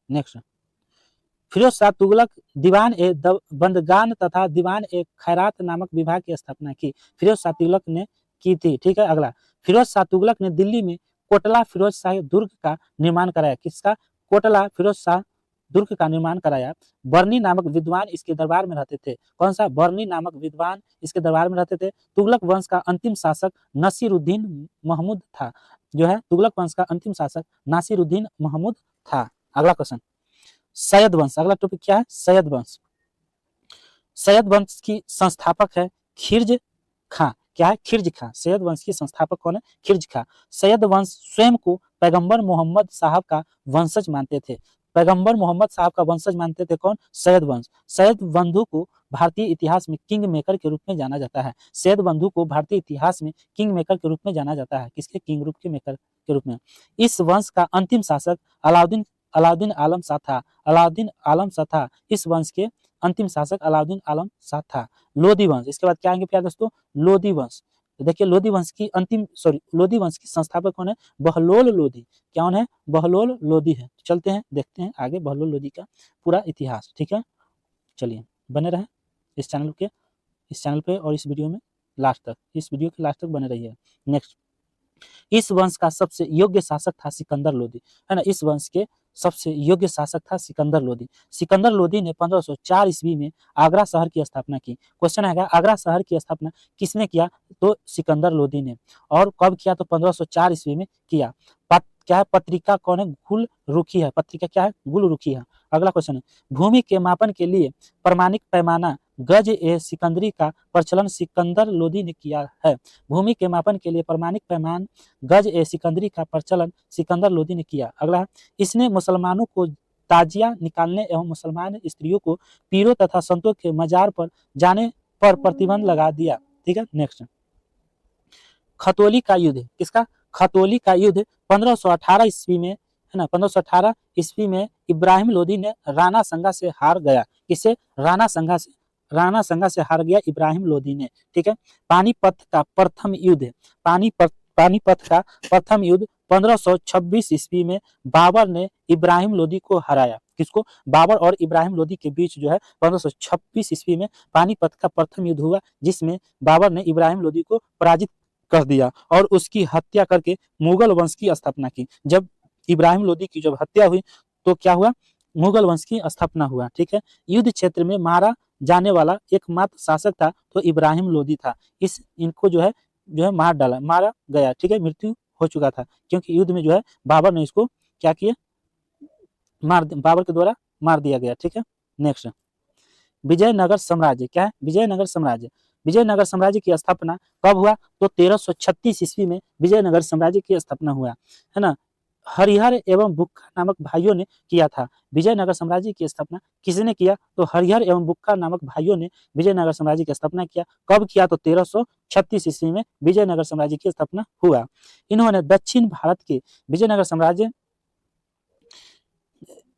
नेक्स्ट, फिरोज शाह तुगलक दीवान ए बंदगान तथा दीवान ए खैरात नामक विभाग की स्थापना की। फिरोज शाह तुगलक ने की थी। ठीक है, अगला, फिरोज शाह तुगलक ने दिल्ली में कोटला फिरोज शाह दुर्ग का निर्माण कराया। किसका, कोटला फिरोज शाह दुर्ग का निर्माण कराया। बर्नी नामक विद्वान इसके दरबार में रहते थे। कौन सा, बर्नी नामक विद्वान इसके दरबार में रहते थे। तुगलक वंश का अंतिम शासक नसीरुद्दीन महमूद था। जो है तुगलक वंश का अंतिम शासक नासिरुद्दीन महमूद था। अगला क्वेश्चन, सैयद वंश। अगला टॉपिक क्या है, सैयद वंश। सैयद वंश की संस्थापक है खिर्ज खां। क्या है, खिर्ज खां। सैयद वंश की संस्थापक कौन है, खिर्ज खां। सैयद वंश स्वयं को पैगंबर मोहम्मद साहब का वंशज मानते थे। पैगंबर मोहम्मद साहब का वंशज मानते थे कौन, सैयद वंश। सैयद बंधु को भारतीय इतिहास में किंग मेकर के रूप में जाना जाता है। सैयद बंधु को भारतीय इतिहास में किंग मेकर के रूप में जाना जाता है। किसके, किंग रूप के मेकर के रूप में। इस वंश का अंतिम शासक अलाउद्दीन अलाउद्दीन आलम शाह था। अलाउद्दीन आलम शाह था इस वंश के अंतिम शासक अलाउद्दीन आलम शाह था। लोधी वंश, इसके बाद क्या आएंगे प्यारे दोस्तों, लोधी वंश। तो देखिए लोधी वंश की संस्थापक कौन है? बहलोल लोधी। कौन है? बहलोल लोधी है। चलते हैं, देखते हैं आगे बहलोल लोधी का पूरा इतिहास। ठीक है, चलिए बने रहे इस चैनल पे और इस वीडियो में लास्ट तक, इस वीडियो के लास्ट तक बने रहिए। नेक्स्ट, इस वंश का सबसे योग्य शासक था सिकंदर लोधी, है ना। इस वंश के सबसे योग्य शासक था सिकंदर लोधी। सिकंदर लोधी ने 1504 ईस्वी में आगरा शहर की स्थापना की। क्वेश्चन आएगा आगरा शहर की स्थापना किसने किया? तो सिकंदर लोधी ने। और कब किया? तो 1504 ईस्वी में किया। क्या है? पत्रिका कौन है? गुल रुखी है। पत्रिका क्या है? गुल रुखी है। अगला क्वेश्चन है, भूमि के मापन के लिए प्रमाणिक पैमाना गज ए सिकंदरी का प्रचलन सिकंदर लोधी ने किया है। भूमि के मापन के लिए प्रमाणिक पैमान गज ए सिकंदरी का प्रचलन सिकंदर लोधी ने किया। अगला, इसने मुसलमानों को ताजिया निकालने एवं मुसलमान स्त्रियों को पीरों तथा संतों के मजार पर जाने पर प्रतिबंध लगा दिया। ठीक है, नेक्स्ट, खतौली का युद्ध किसका? खतौली का युद्ध 1518 ईस्वी में, है ना। 1518 ईस्वी में इब्राहिम लोधी ने राणा संगा से हार गया। किससे? राणा संगा से हार गया इब्राहिम लोधी ने। ठीक है, पानीपत का प्रथम युद्ध, पानीपत का प्रथम युद्ध 1526 ईस्वी में बाबर ने इब्राहिम लोधी को हराया। किसको? बाबर और इब्राहिम लोधी के बीच जो है 1526 ईस्वी में पानीपत का प्रथम युद्ध हुआ, जिसमें बाबर ने इब्राहिम लोधी को पराजित कर दिया और उसकी हत्या करके मुगल वंश की स्थापना की। जब इब्राहिम लोधी की जब हत्या हुई तो क्या हुआ? मुगल वंश की स्थापना हुआ। ठीक है, युद्ध क्षेत्र में मारा जाने वाला एकमात्र शासक था तो इब्राहिम लोधी था। इनको जो है मारा गया। ठीक है, मृत्यु हो चुका था क्योंकि युद्ध में जो है बाबर ने इसको क्या किया? बाबर के द्वारा मार दिया गया। ठीक है, नेक्स्ट, विजयनगर साम्राज्य क्या है? विजयनगर साम्राज्य की स्थापना कब हुआ? तो 1336 ईस्वी में विजयनगर साम्राज्य की स्थापना हुआ, है ना। हरिहर एवं बुक्का नामक भाइयों ने किया था। विजयनगर साम्राज्य की स्थापना किसने किया? तो हरिहर एवं बुक्का नामक भाइयों ने विजयनगर साम्राज्य की स्थापना किया। कब किया? तो 1336 ईस्वी में विजयनगर साम्राज्य की स्थापना हुआ। इन्होंने दक्षिण भारत के विजयनगर साम्राज्य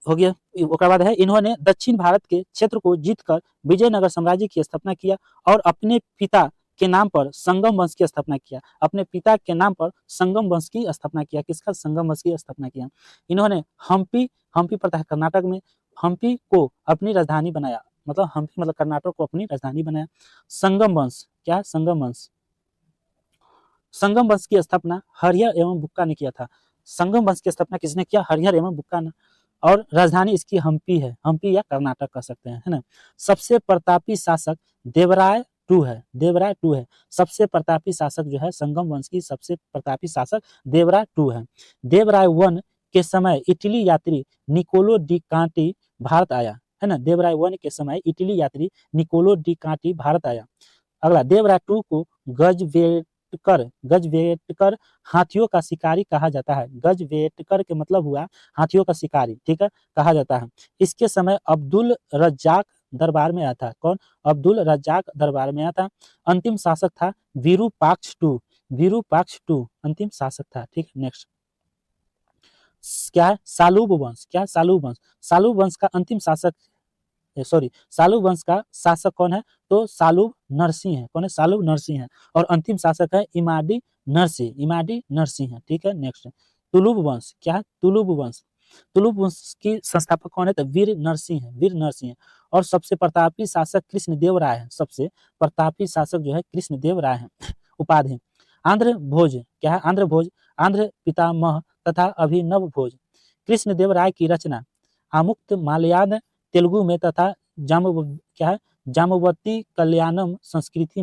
हो गया। उसके बाद है, इन्होंने दक्षिण भारत के क्षेत्र को जीतकर विजयनगर साम्राज्य की स्थापना किया और अपने पिता के नाम पर संगम वंश की स्थापना किया। अपने पिता के नाम पर संगम वंश की स्थापना किया। किसका? संगम वंश की स्थापना किया। इन्होंने हम्पी पड़ता है कर्नाटक में, हम्पी को अपनी राजधानी बनाया। मतलब हम्पी मतलब कर्नाटक को अपनी राजधानी बनाया। संगम वंश क्या है? संगम वंश की स्थापना हरिहर एवं बुक्का ने किया था। संगम वंश की स्थापना किसने किया? हरिहर एवं बुक्का ने। और राजधानी इसकी हम्पी है, हम्पी या कर्नाटक कह सकते हैं, है ना। सबसे प्रतापी शासक देवराय टू है। सबसे प्रतापी शासक जो है संगम वंश की सबसे प्रतापी शासक देवराय टू है। देवराय वन के समय इटली यात्री निकोलो डी कांटी भारत आया, है ना। देवराय वन के समय इटली यात्री निकोलो डी कांटी भारत आया। अगला, देवराय टू को गजवेटकर हाथियों का शिकारी कहा जाता है। गजवेटकर के मतलब हुआ हाथियों का शिकारी। ठीक है, कहा जाता है। इसके समय अब्दुल रज्जाक दरबार में आया था। कौन? अब्दुल रज्जाक दरबार में आया था। अंतिम शासक था विरूपाक्ष टू अंतिम शासक था। ठीक है, नेक्स्ट, क्या है? सालूब वंश। क्या है? सालूब वंश का अंतिम शासक, सालूब वंश का शासक कौन है? तो सालूब नरसिंह है। कौन है? सालूब नरसिंह है। और अंतिम शासक है इमाडी नरसिंह है। ठीक है, नेक्स्ट, तुलुब वंश। क्या है? तुलुब वंश की संस्थापक कौन है? तो वीर नरसिंह है। और सबसे प्रतापी शासक कृष्णदेव राय है। सबसे प्रतापी शासक जो है कृष्णदेव राय है। उपाधि, आंध्र भोज। क्या है? आंध्र पितामह तथा अभिनव भोज। कृष्णदेव राय की रचना आमुक्त मालयान तेलुगु में तथा जाम्बवती कल्याणम संस्कृति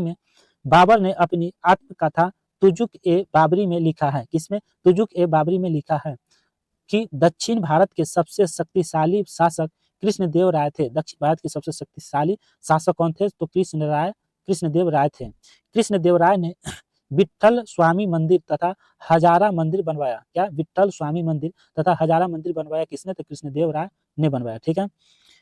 में बाबर ने अपनी आत्मकथा तुजुक ए बाबरी में लिखा है। किसमें? तुजुक ए बाबरी में लिखा है कि दक्षिण भारत के सबसे शक्तिशाली शासक कृष्णदेव राय थे। दक्षिण भारत के सबसे शक्तिशाली शासक कौन थे? तो कृष्णदेव राय थे। कृष्णदेव राय ने विट्ठल स्वामी मंदिर तथा हजारा मंदिर बनवाया। क्या? विट्ठल स्वामी मंदिर तथा हजारा मंदिर बनवाया किसने? तो कृष्णदेव राय ने बनवाया। ठीक है,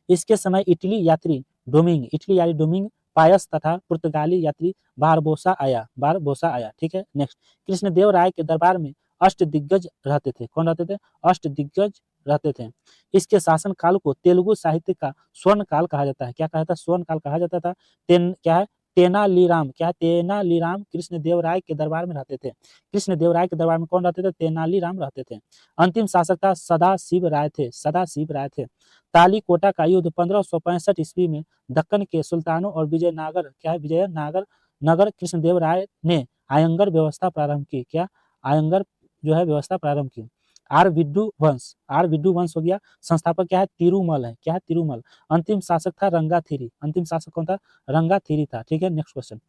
इसके समय इटली यात्री डोमिंग पायस तथा पुर्तगाली यात्री बारबोसा आया। ठीक है, नेक्स्ट, कृष्णदेव राय के दरबार में अष्टदिग्गज रहते थे। कौन रहते थे? अष्टदिग्गज रहते थे। इसके शासन काल को तेलुगु साहित्य का स्वर्ण काल कहा जाता है। क्या कहा जाता है? स्वर्ण काल कहा जाता था। क्या है? तेनालीराम, क्या है, तेनालीराम कृष्णदेवराय के दरबार में रहते थे। कृष्णदेवराय के दरबार में कौन रहते थे, तेनालीराम रहते थे। अंतिम शासक था सदाशिव राय थे, सदाशिव राय थे। तालीकोटा का युद्ध 1565 ईस्वी में दक्कन के सुल्तानों और विजयनगर, क्या है, विजयनगर नगर कृष्णदेवराय ने आयंगर व्यवस्था प्रारंभ की, क्या, आयंगर जो है व्यवस्था प्रारंभ की। आर विड्डू वंश हो गया। संस्थापक क्या है, तिरुमल है, क्या है, तिरुमल। अंतिम शासक था रंगाथिरी, अंतिम शासक कौन था, रंगाथिरी था। ठीक है, नेक्स्ट क्वेश्चन।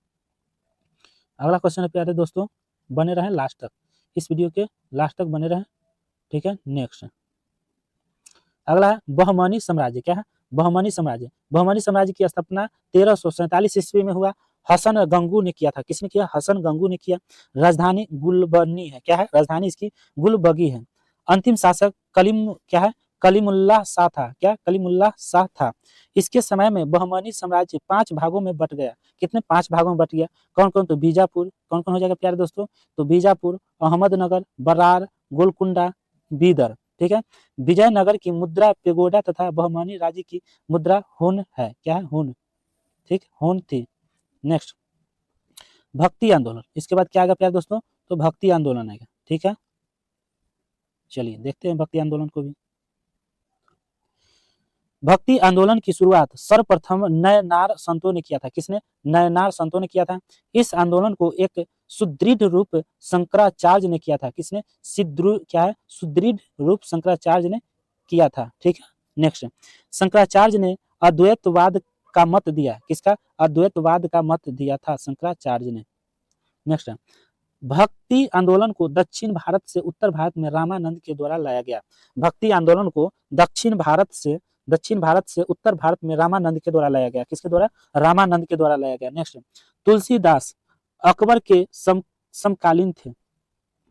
अगला क्वेश्चन है प्यारे दोस्तों, बने रहें लास्ट तक, इस वीडियो के लास्ट तक बने रहें। ठीक है, नेक्स्ट अगला है बहमनी साम्राज्य, क्या है, बहमनी साम्राज्य। बहमनी साम्राज्य की स्थापना 1347 ईस्वी में हुआ। हसन गंगू ने किया था, किसने किया, हसन गंगू ने किया। राजधानी गुलबर्नी है, क्या है, राजधानी इसकी गुलबगी है। अंतिम शासक कलीम, क्या है, कलीमुल्लाह शाह था, क्या, कलीमुल्लाह शाह था। इसके समय में बहमनी साम्राज्य 5 भागों में बट गया। कितने, 5 भागों में बट गया। कौन कौन, तो बीजापुर, कौन कौन हो जाएगा प्यारे दोस्तों, तो बीजापुर, अहमदनगर, बरार, गोलकुंडा, बीदर। ठीक है, विजयनगर की मुद्रा पेगोडा तथा बहमनी राज्य की मुद्रा हुन है, क्या है, हुन। ठीक, हुन थी। नेक्स्ट भक्ति आंदोलन, इसके बाद क्या आएगा प्यारे दोस्तों, तो भक्ति आंदोलन आएगा। ठीक है, चलिए देखते हैं भक्ति आंदोलन को भी। भक्ति आंदोलन की शुरुआत सर्वप्रथम नयनार संतों ने किया था, किसने, नयनार संतों ने किया था। इस आंदोलन को एक सुदृढ़ रूप शंकराचार्य ने किया था, किसने, क्या है, सुदृढ़ रूप शंकराचार्य ने किया था। ठीक है, नेक्स्ट शंकराचार्य ने अद्वैतवाद का मत दिया, किसका, अद्वैतवाद का मत दिया था शंकराचार्य ने। नेक्स्ट भक्ति आंदोलन को दक्षिण भारत से उत्तर भारत में रामानंद के द्वारा लाया गया। भक्ति आंदोलन को दक्षिण भारत से उत्तर भारत में रामानंद के द्वारा लाया गया, किसके द्वारा, रामानंद के द्वारा लाया गया। नेक्स्ट तुलसीदास अकबर के समकालीन थे,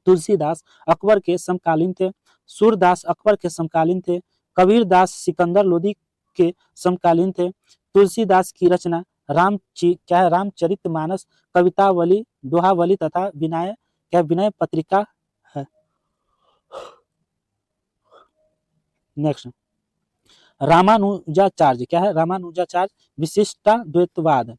तुलसीदास अकबर के समकालीन थे। सूरदास अकबर के समकालीन थे। कबीरदास सिकंदर लोदी के समकालीन थे। तुलसीदास की रचना क्या है, रामचरितमानस, कवितावली, दोहावली तथा विनय पत्रिका है। नेक्स्ट रामानुजाचार्य, क्या है, रामानुजाचार्य विशिष्टा द्वैतवाद,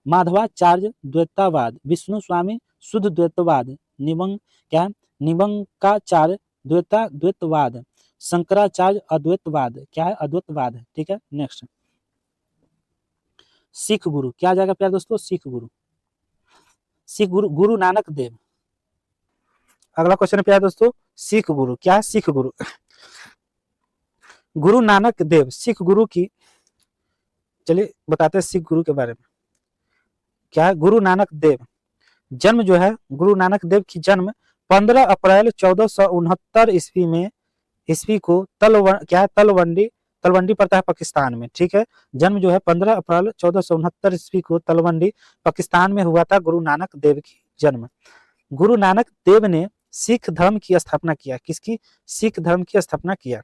माधवाचार्य द्वैतवाद, विष्णु स्वामी शुद्ध द्वैतवाद, क्या है, निबंकाचार्य द्वैतवाद, शंकराचार्य अद्वैतवाद, क्या है, अद्वैतवाद है। ठीक है, नेक्स्ट सिख गुरु, क्या आ जाएगा प्यारे दोस्तों, सिख गुरु, गुरु नानक देव। अगला क्वेश्चन है प्यारे दोस्तों, सिख गुरु, क्या है, सिख गुरु, गुरु नानक देव सिख गुरु की, चलिए बताते हैं सिख गुरु के बारे में। क्या है, गुरु नानक देव जन्म जो है, गुरु नानक देव की जन्म 15 अप्रैल 1469 ईस्वी को तलवंडी पड़ता है पाकिस्तान में। ठीक है, जन्म जो है 15 अप्रैल 1469 ईस्वी को तलवंडी पाकिस्तान में हुआ था गुरु नानक देव की जन्म। गुरु नानक देव ने सिख धर्म की स्थापना किया, किसकी, सिख धर्म की स्थापना किया।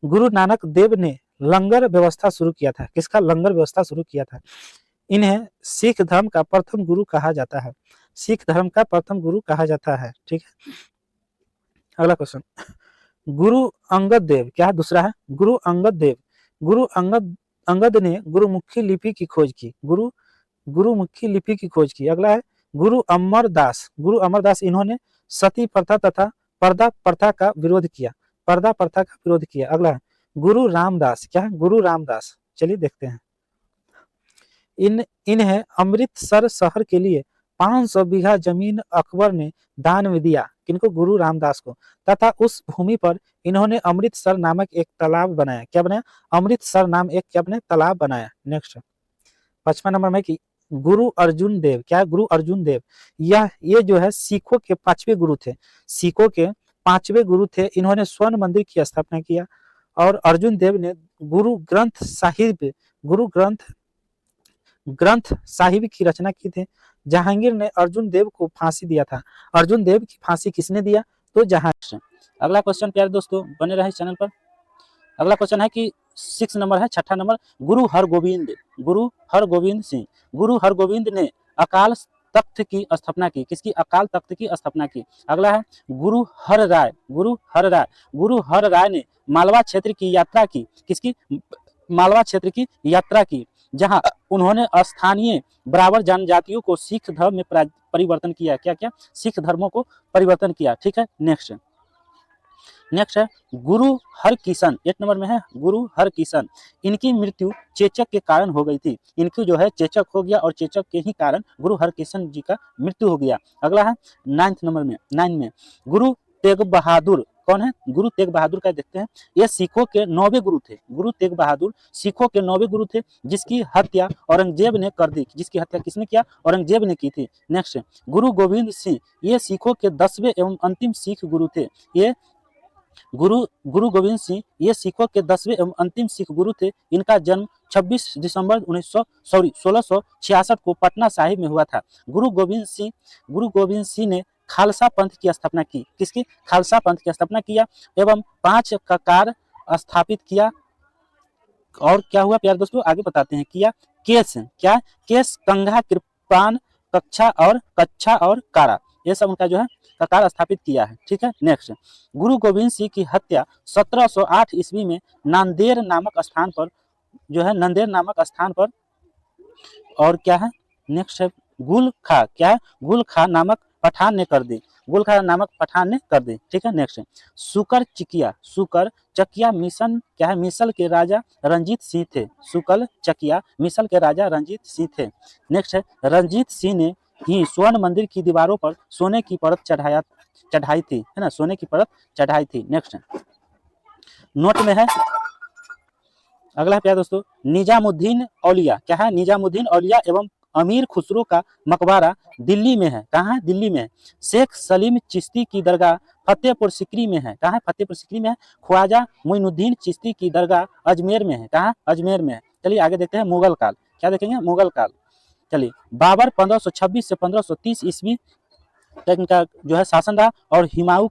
गुरु नानक देव ने लंगर व्यवस्था शुरू किया था, किसका, लंगर व्यवस्था शुरू किया था। इन्हें सिख धर्म का प्रथम गुरु कहा जाता है, सिख धर्म का प्रथम गुरु कहा जाता है। ठीक है, अगला क्वेश्चन गुरु अंगद देव, क्या है, दूसरा है गुरु अंगद देव। गुरु अंगद ने गुरुमुखी लिपि की खोज की, गुरुमुखी लिपि की खोज की। अगला है गुरु अमरदास, इन्होंने सती प्रथा तथा पर्दा प्रथा का विरोध किया, पर्दा प्रथा का विरोध किया। अगला है गुरु रामदास, क्या है, गुरु रामदास, चलिए देखते हैं। इन्हें अमृतसर शहर के लिए 500 बीघा जमीन अकबर ने दान में दिया, किनको, गुरु रामदास को, तथा उस भूमि पर इन्होंने अमृतसर नामक एक तालाब बनाया, क्या बनाया, अमृतसर नाम एक क्या बने, तालाब बनाया। नेक्स्ट 55 नंबर में कि गुरु अर्जुन देव, क्या है, गुरु अर्जुन देव, ये जो है सिखों के 5वें गुरु थे, सिखों के 5वें गुरु थे। इन्होंने स्वर्ण मंदिर की स्थापना किया और अर्जुन देव ने गुरु ग्रंथ साहिब की रचना की थी। जहांगीर ने अर्जुन देव को फांसी दिया था। अर्जुन देव की फांसी किसने दिया, तो जहांगीर। अगला क्वेश्चन प्यारे दोस्तों, बने रहे चैनल पर। अगला क्वेश्चन है कि 6 नंबर है, 6ठा नंबर, गुरु हरगोविंद सिंह। गुरु हरगोविंद ने अकाल तख्त की स्थापना की, किसकी, अकाल तख्त की स्थापना की। अगला है गुरु हर राय ने मालवा क्षेत्र की यात्रा की, किसकी, मालवा क्षेत्र की यात्रा की। जहां उन्होंने स्थानीय बराबर जनजातियों को सिख धर्म में परिवर्तन किया। क्या क्या? सिख धर्मों को परिवर्तन किया। ठीक है, नेक्स्ट है गुरु हरकिशन, 8 नंबर में है गुरु हरकिशन। इनकी मृत्यु चेचक के कारण हो गई थी। इनकी जो है चेचक हो गया और चेचक के ही कारण गुरु हरकिशन जी का मृत्यु हो गया। अगला है 9 नंबर में, 9 में गुरु तेग बहादुर। कौन है? गुरु तेग बहादुर का देखते हैं। ये सिखों के 9वें गुरु थे। गुरु तेग बहादुर सिखों के 9वें गुरु थे, जिसकी हत्या औरंगजेब ने कर दी। जिसकी हत्या किसने किया? औरंगजेब ने की थी। नेक्स्ट गुरु गोविंद सिंह, ये सिखों के 10वें एवं अंतिम सिख गुरु थे। ये गुरु गोविंद सिंह ये सिखों के 10वें एवं अंतिम सिख गुरु थे। इनका जन्म 26 दिसंबर 1666 को पटना साहिब में हुआ था। गुरु गोविंद सिंह ने खालसा पंथ की स्थापना की। किसकी? खालसा पंथ की स्थापना किया एवं 5 ककार स्थापित किया। और क्या हुआ प्यारे दोस्तों, आगे बताते हैं। किया केस, कंघा, कृपान, कच्छा और कारा, ये सब उनका जो है ककार स्थापित किया है। ठीक है, नेक्स्ट गुरु गोविंद सिंह की हत्या 1708 ईस्वी में नंदेर नामक स्थान पर और क्या है नेक्स्ट है गुल खा नामक पठान ने कर दी। ठीक है, नेक्स्ट सुकर चकिया मिशन क्या है? मिसल के राजा रंजीत सिंह थे। नेक्स्ट है रंजीत सिंह ने ही स्वर्ण मंदिर की दीवारों पर सोने की परत चढ़ाई थी, है ना, सोने की परत चढ़ाई थी। नेक्स्ट नोट में है अगला है प्यारे दोस्तों निजामुद्दीन औलिया। क्या है? निजामुद्दीन औलिया एवं अमीर खुसरो का मकबरा दिल्ली में है। कहाँ है? दिल्ली में है। शेख सलीम चिश्ती की दरगाह फतेहपुर सिकरी में है। कहाँ है? फतेहपुर सिकरी में है। ख्वाजा मोइनुद्दीन चिश्ती की दरगाह अजमेर में है। कहाँ? अजमेर में है। चलिए आगे देखते हैं मुगल काल। क्या देखेंगे? मुगल काल। चलिए बाबर 1526 से 1530 ईस्वी तक इनका जो है शासन रहा और हुमायूं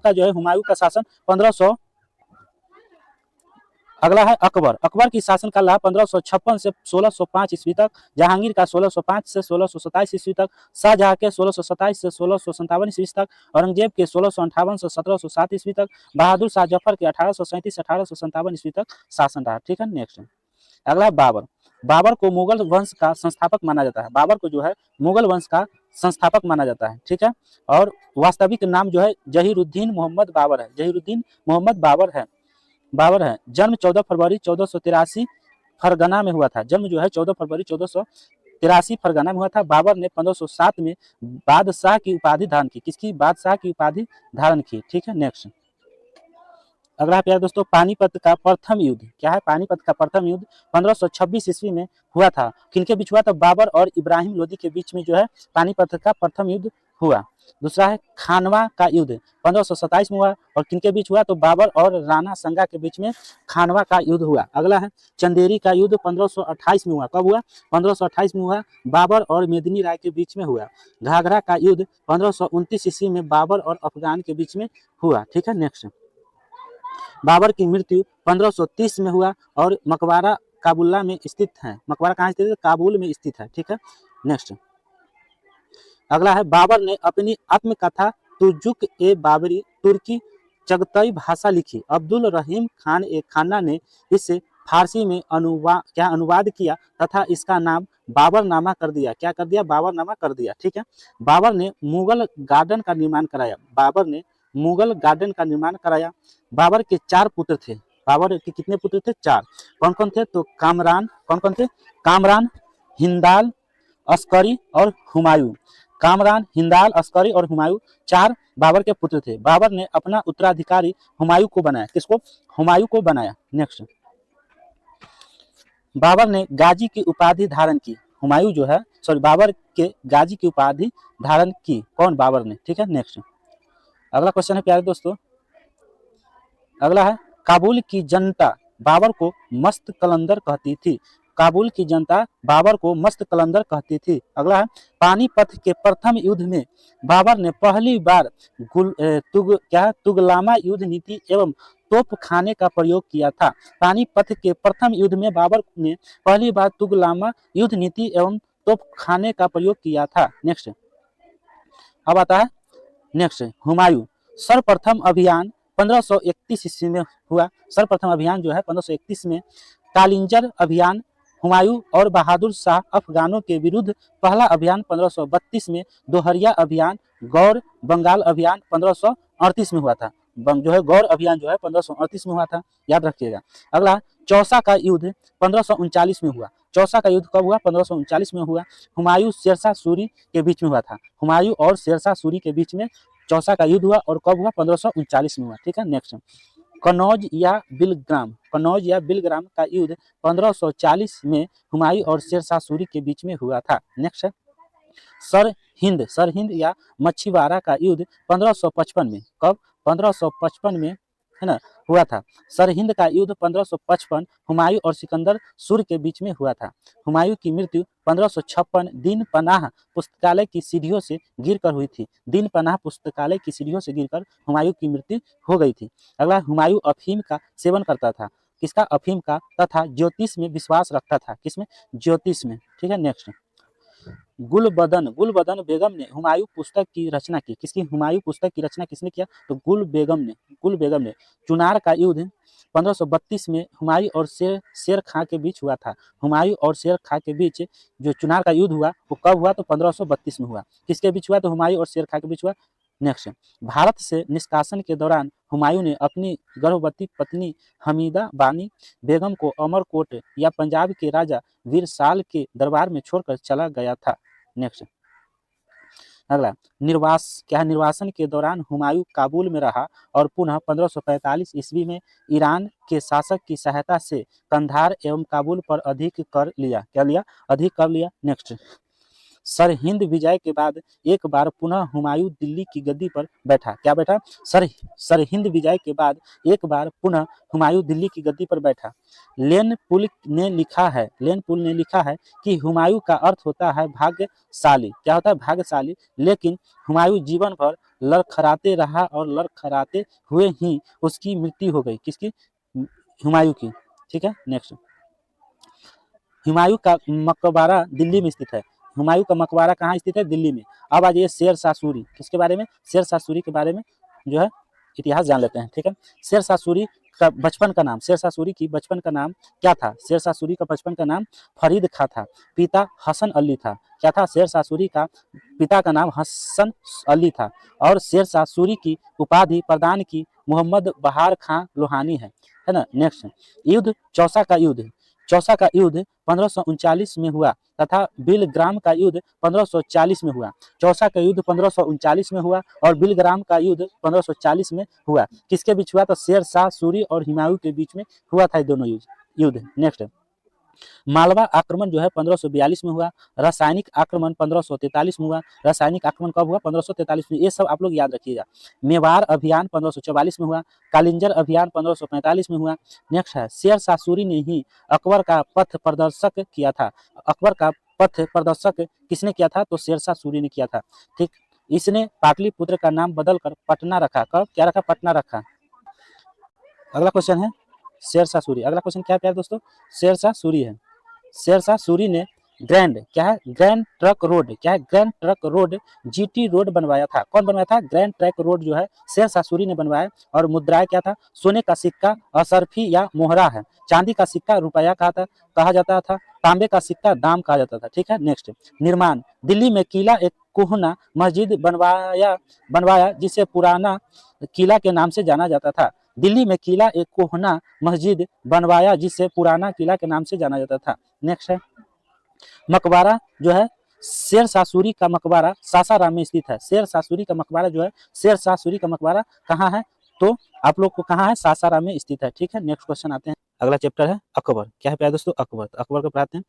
का शासन 1500। अगला है अकबर की शासन काल रहा 1556 से 1605 ईस्वी तक। जहांगीर का 1605 से 1627 ईस्वी तक। शाहजहां के 1627 से 1657 ईस्वी तक। औरंगजेब के 1658 से 1707 ईस्वी तक। बहादुर शाह जफर के 1837 से 1857 ईस्वी तक शासन रहा। ठीक है, नेक्स्ट अगला है बाबर को मुगल वंश का संस्थापक माना जाता है। बाबर को जो है मुगल वंश का संस्थापक माना जाता है। ठीक है, और वास्तविक नाम जो है जहीरुद्दीन मोहम्मद बाबर है। जन्म 14 फरवरी 1483 फरगना में हुआ था। जन्म जो है 14 फरवरी 1483 फरगना में हुआ था। बाबर ने 1507 में बादशाह की उपाधि धारण की। किसकी? बादशाह की उपाधि धारण की। ठीक है, नेक्स्ट अगला प्यारे दोस्तों पानीपत का प्रथम युद्ध। क्या है? पानीपत का प्रथम युद्ध 1526 ईस्वी में हुआ था। किनके बीच हुआ था? बाबर और इब्राहिम लोदी के बीच में जो है पानीपत का प्रथम युद्ध हुआ। दूसरा है खानवा का युद्ध 1527 में हुआ और किनके बीच हुआ? तो बाबर और राणा संगा के बीच में खानवा का युद्ध हुआ। अगला है चंदेरी का युद्ध 1528 में हुआ। कब हुआ? 1528 में हुआ। बाबर और मेदिनी राय के बीच में हुआ। घाघरा का युद्ध 1529 ईस्वी में बाबर और अफगान के बीच में हुआ। ठीक है, नेक्स्ट बाबर की मृत्यु 1530 में हुआ और मकबरा काबुल्ला में स्थित है। मकबरा कहाँ स्थित है? काबुल में स्थित है। ठीक है, नेक्स्ट अगला है बाबर ने अपनी आत्मकथा तुजुक ए बाबरी तुर्की चगतई भाषा लिखी। अब्दुल रहीम खान ए खाना ने इसे फारसी में अनुवाद किया तथा इसका नाम बाबरनामा कर दिया। क्या कर दिया? बाबरनामा कर दिया। ठीक है, बाबर ने मुगल गार्डन का निर्माण कराया। बाबर के 4 पुत्र थे। बाबर के कितने पुत्र थे? 4। कौन कौन थे? तो कामरान, हिंदाल, अस्करी और हुमायूं। कामरान, हिंदाल, अस्करी और हुमायूं 4 बाबर के पुत्र थे। बाबर ने अपना उत्तराधिकारी हुमायूं को बनाया। किसको? हुमायूं को बनाया। नेक्स्ट बाबर ने गाजी की उपाधि धारण की। हुमायूं जो है बाबर के गाजी की उपाधि धारण की। कौन? बाबर ने। ठीक है, नेक्स्ट अगला क्वेश्चन है प्यारे दोस्तों। अगला है काबुल की जनता बाबर को मस्त कलंदर कहती थी। काबुल की जनता बाबर को मस्त कलंदर कहती थी। अगला है पानीपत के प्रथम युद्ध में बाबर ने पहली बार तुगलामा युद्ध नीति एवं तोप खाने का प्रयोग किया था। पानीपत के प्रथम युद्ध में बाबर ने पहली बार तुगलामा युद्ध नीति एवं तोप खाने का प्रयोग किया था। नेक्स्ट अब आता है नेक्स्ट हुमायूं। सर्वप्रथम अभियान 1531 ईस्वी में हुआ। सर्वप्रथम अभियान जो है 1531 में कालिंजर अभियान हुमायूं और बहादुर शाह अफगानों के विरुद्ध पहला अभियान 1532 में, दोहरिया अभियान गौर बंगाल अभियान 1538 में हुआ था। जो है गौर अभियान जो है 1538 में हुआ था, याद रखिएगा। अगला चौसा का युद्ध 1539 में हुआ। चौसा का युद्ध कब हुआ? 1539 में हुआ। हुमायूं शेरशाह सूरी के बीच में हुआ था। हुमायूं और शेरशाह सूरी के बीच में चौसा का युद्ध हुआ और कब हुआ? 1539 में हुआ। ठीक है, नेक्स्ट कनौज या बिलग्राम, कनौज या बिलग्राम का युद्ध 1540 में हुमायूं और शेरशाह सूरी के बीच में हुआ था। नेक्स्ट है सरहिंद या मछीवाड़ा का युद्ध 1555 में, कब? 1555 में, है ना, हुआ था। सरहिंद का युद्ध 1555 हुमायूं और सिकंदर सूर के बीच में हुआ था। हुमायूं की मृत्यु 1556 दिन पनाह पुस्तकालय की सीढ़ियों से गिरकर हुई थी। दिन पनाह पुस्तकालय की सीढ़ियों से गिरकर हुमायूं की मृत्यु हो गई थी। अगला हुमायूं अफीम का सेवन करता था। किसका? अफीम का, तथा ज्योतिष में विश्वास रखता था। किसमें? ज्योतिष में। ठीक है, नेक्स्ट गुलबदन बेगम ने हुमायूं पुस्तक की रचना की। किसकी? हुमायूं पुस्तक की रचना किसने किया? तो गुल बेगम ने। चुनार का युद्ध 1532 में हुमायूं और शेर खां के बीच हुआ था। हुमायूं और शेर खां के बीच जो चुनार का युद्ध हुआ वो कब हुआ? तो 1532 में हुआ। किसके बीच हुआ? तो हुमायूं और शेर खां के बीच हुआ। नेक्स्ट भारत से निष्कासन के दौरान हुमायूं ने अपनी गर्भवती पत्नी हमीदा बानी बेगम को अमरकोट या पंजाब के राजा वीरसाल के दरबार में छोड़कर चला गया था। नेक्स्ट अगला निर्वासन के दौरान हुमायूं काबुल में रहा और पुनः 1545 ईस्वी में ईरान के शासक की सहायता से कंधार एवं काबुल पर अधिक कर लिया। नेक्स्ट सरहिंद विजय के बाद एक बार पुनः हुमायूं दिल्ली की गद्दी पर बैठा। क्या बैठा? सरहिंद विजय के बाद एक बार पुनः हुमायूं दिल्ली की गद्दी पर बैठा। लेनपुल ने लिखा है कि हुमायूं का अर्थ होता है भाग्यशाली। क्या होता है? भाग्यशाली। लेकिन हुमायूं जीवन भर लड़खड़ाते रहा और लड़खड़ाते हुए ही उसकी मृत्यु हो गई। किसकी? हुमायूं की। ठीक है, नेक्स्ट हुमायूं का मकबरा दिल्ली में स्थित है। हुमायूं का मकबरा कहाँ स्थित है? दिल्ली में। अब आ जाइए शेरशाह सूरी। किसके बारे में? शेरशाह सूरी के बारे में जो है इतिहास जान लेते हैं। ठीक है, शेरशाह सूरी का बचपन का नाम, शेरशाह सूरी की बचपन का नाम क्या था? शेरशाह सूरी का बचपन का नाम फरीद खां था। पिता हसन अली था। क्या था? शेरशाह सूरी का पिता का नाम हसन अली था और शेरशाह सूरी की उपाधि प्रदान की मोहम्मद बहार खां लोहानी है ना। नेक्स्ट युद्ध चौसा का युद्ध 1539 में हुआ तथा बिलग्राम का युद्ध 1540 में हुआ। चौसा का युद्ध 1539 में हुआ और बिलग्राम का युद्ध 1540 में हुआ। किसके बीच हुआ? तो शेरशाह सूरी और हुमायूं के बीच में हुआ था दोनों युद्ध। नेक्स्ट मालवा आक्रमण जो है 1542 में हुआ। रासायनिक आक्रमण 1543 में हुआ। रासायनिक आक्रमण कब हुआ? 1543 में। ये सब आप लोग याद रखिएगा। मेवाड़ अभियान 1544 में हुआ। कालिंजर अभियान 1545 में हुआ। नेक्स्ट है शेरशाह सूरी ने ही अकबर का पथ प्रदर्शक किया था। अकबर का पथ प्रदर्शक किसने किया था? तो शेरशाह सूरी ने किया था। ठीक, इसने पाटलिपुत्र का नाम बदलकर पटना रखा। कब? क्या रखा? पटना रखा। अगला क्वेश्चन है शेरशाह सूरी। अगला क्वेश्चन क्या है दोस्तों? शेरशाह सूरी है। शेरशाह सूरी ने ग्रैंड ट्रक रोड, क्या है? Grand truck road GT road बनवाया था। कौन बनवाया था? ग्रैंड ट्रक रोड जो है शेरशाह सूरी ने बनवाया। और मुद्राएं क्या था? सोने का सिक्का असरफी या मोहरा है। चांदी का सिक्का रुपया कहा जाता था। तांबे का सिक्का दाम कहा जाता था। ठीक है, नेक्स्ट निर्माण दिल्ली में किला एक कोहना मस्जिद बनवाया जिसे पुराना किला के नाम से जाना जाता था। दिल्ली में किला एक कोहना मस्जिद बनवाया जिसे पुराना किला के नाम से जाना जाता था। नेक्स्ट है मकबरा जो है शेरशाह सूरी का मकबरा सासाराम में स्थित है। शेरशाह सूरी का मकबरा जो है शेरशाह सूरी का मकबरा कहाँ है? तो आप लोग को कहाँ है? सासाराम में स्थित है। ठीक है, नेक्स्ट क्वेश्चन आते हैं। अगला चैप्टर है अकबर। क्या है प्यारे दोस्तों? अकबर। तो अकबर को पढ़ाते हैं,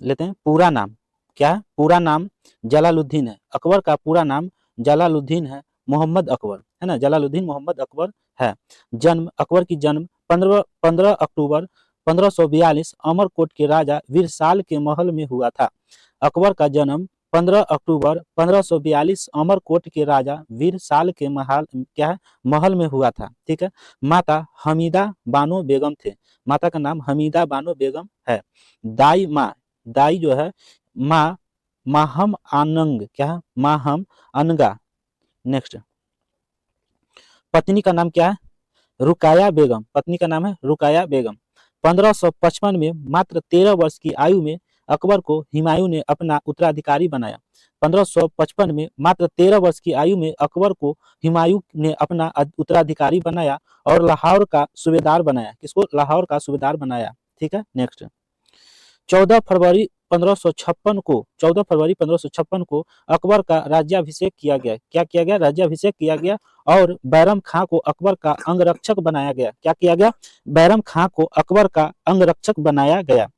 लेते हैं। पूरा नाम क्या है? पूरा नाम जलालुद्दीन है। अकबर का पूरा नाम जलालुद्दीन है मोहम्मद अकबर, है ना। जलालुद्दीन मोहम्मद अकबर है। जन्म अकबर की जन्म 15 अक्टूबर 1542 अमरकोट के राजा वीरसाल के महल में हुआ था। अकबर का जन्म 15 अक्टूबर 1542 अमरकोट के राजा वीरसाल के महल में हुआ था। ठीक है, माता हमीदा बानो बेगम थे। माता का नाम हमीदा बानो बेगम है। दाई जो है माँ माहम आनंग, क्या है? माहम अनगा। नेक्स्ट पत्नी का नाम क्या है? रुकाया बेगम। पत्नी का नाम है रुकाया बेगम। 1555 में मात्र 13 वर्ष की आयु में अकबर को हुमायूं ने अपना उत्तराधिकारी बनाया। 1555 में मात्र 13 वर्ष की आयु में अकबर को हुमायूं ने अपना उत्तराधिकारी बनाया और लाहौर का सूबेदार बनाया। किसको? लाहौर का सूबेदार बनाया। ठीक है, नेक्स्ट। 14 फरवरी 1556 को अकबर का राज्याभिषेक किया गया। क्या किया गया? राज्याभिषेक किया गया और बैरम खां को अकबर का अंगरक्षक बनाया गया। क्या किया गया? बैरम खां को अकबर का अंगरक्षक बनाया गया।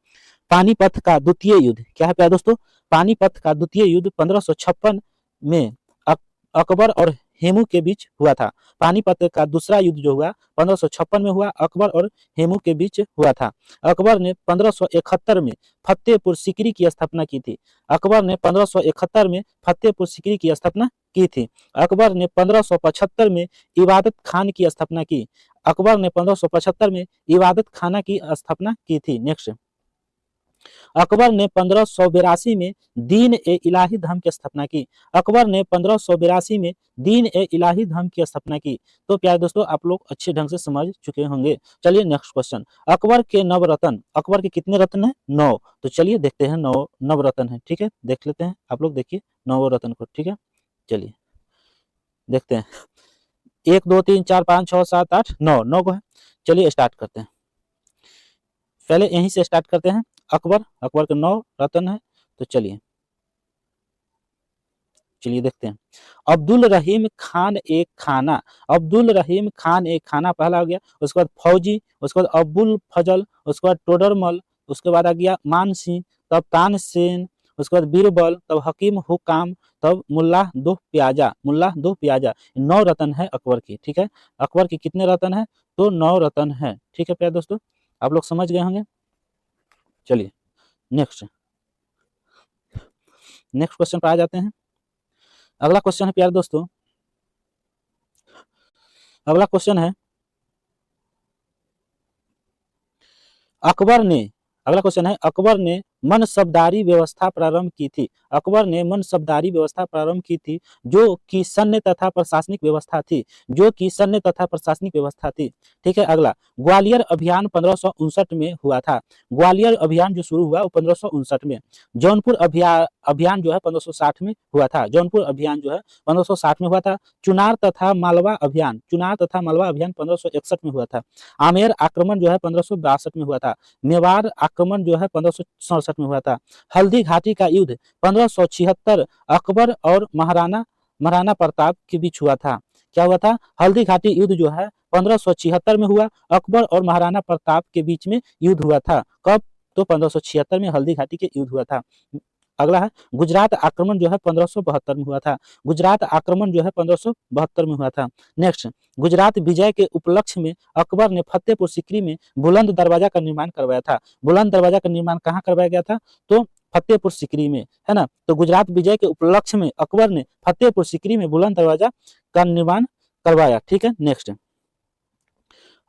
पानीपत का द्वितीय युद्ध क्या है प्यारे दोस्तों? पानीपत का द्वितीय युद्ध 1556 में अकबर और हेमू के बीच हुआ था। पानीपत का दूसरा युद्ध जो हुआ 1556 में हुआ, अकबर और हेमू के बीच हुआ था। अकबर ने 1571 में फतेहपुर सीकरी की स्थापना की थी। अकबर ने 1571 में फतेहपुर सीकरी की स्थापना की थी। अकबर ने 1575 में इबादत खान की स्थापना की। अकबर ने 1575 में इबादत खाना की स्थापना की थी। नेक्स्ट। अकबर ने 1582 में दीन ए इलाही धर्म की स्थापना की। अकबर ने 1582 में दीन ए इलाही धर्म की स्थापना की। तो प्यारे दोस्तों आप लोग अच्छे ढंग से समझ चुके होंगे। चलिए नेक्स्ट क्वेश्चन। अकबर के नवरत्न, अकबर के कितने रत्न हैं? 9। तो चलिए देखते हैं 9 नवरत्न है। ठीक है, देख लेते हैं, आप लोग देखिए नवरत्न को। ठीक है, चलिए देखते हैं। 1 2 3 4 5 6 7 8 9 9 को है। चलिए स्टार्ट करते हैं, पहले यहीं से स्टार्ट करते हैं। अकबर, अकबर के 9 रत्न है। तो चलिए देखते हैं। अब्दुल रहीम खान एक खाना, अब्दुल रहीम खान एक खाना पहला हो गया। उसके बाद फौजी, उसके बाद अब्बुल फजल, उसके बाद टोडरमल, उसके बाद आ गया मान सिंह, तब तानसेन, उसके बाद बीरबल, तब हकीम हुकाम, तब मुल्ला दो प्याजा, मुल्ला दो प्याजा। 9 रत्न है अकबर की। ठीक है, अकबर की कितने रत्न है? तो 9 रत्न है। ठीक है प्यारे दोस्तों, आप लोग समझ गए होंगे। चलिए नेक्स्ट क्वेश्चन पर आ जाते हैं। अगला क्वेश्चन है प्यारे दोस्तों, अगला क्वेश्चन है अगला क्वेश्चन है अकबर ने मनसबदारी व्यवस्था प्रारंभ की थी। अकबर ने मनसबदारी व्यवस्था प्रारंभ की थी जो कि सैन्य तथा प्रशासनिक व्यवस्था थी, जो कि सैन्य तथा प्रशासनिक व्यवस्था थी। ठीक है, अगला ग्वालियर अभियान 1559 में हुआ था। ग्वालियर अभियान जो शुरू हुआ वो 1559 में। जौनपुर अभियान जो है 1560 में हुआ था। जौनपुर अभियान जो है 1560 में हुआ था। चुनार तथा मालवा अभियान 1561 में हुआ था। आमेर आक्रमण जो है 1562 में हुआ था। मेवाड़ आक्रमण जो है 1567 में हुआ था। हल्दी घाटी का युद्ध 1576 अकबर और महाराणा प्रताप के बीच हुआ था। क्या हुआ था? हल्दी घाटी युद्ध जो है 1576 में हुआ, अकबर और महाराणा प्रताप के बीच में युद्ध हुआ था। कब? तो 1576 में हल्दी घाटी के युद्ध हुआ था। अगला है गुजरात आक्रमण जो है 1572 में हुआ था। गुजरात आक्रमण जो है 1572 में हुआ था। नेक्स्ट, गुजरात विजय के उपलक्ष्य में अकबर ने फतेहपुर सीकरी में बुलंद दरवाजा का निर्माण करवाया था। बुलंद दरवाजा का निर्माण कहाँ करवाया गया था? तो फतेहपुर सीकरी में, है ना। तो गुजरात विजय के उपलक्ष्य में अकबर ने फतेहपुर सीकरी में बुलंद दरवाजा का निर्माण करवाया। ठीक है, नेक्स्ट।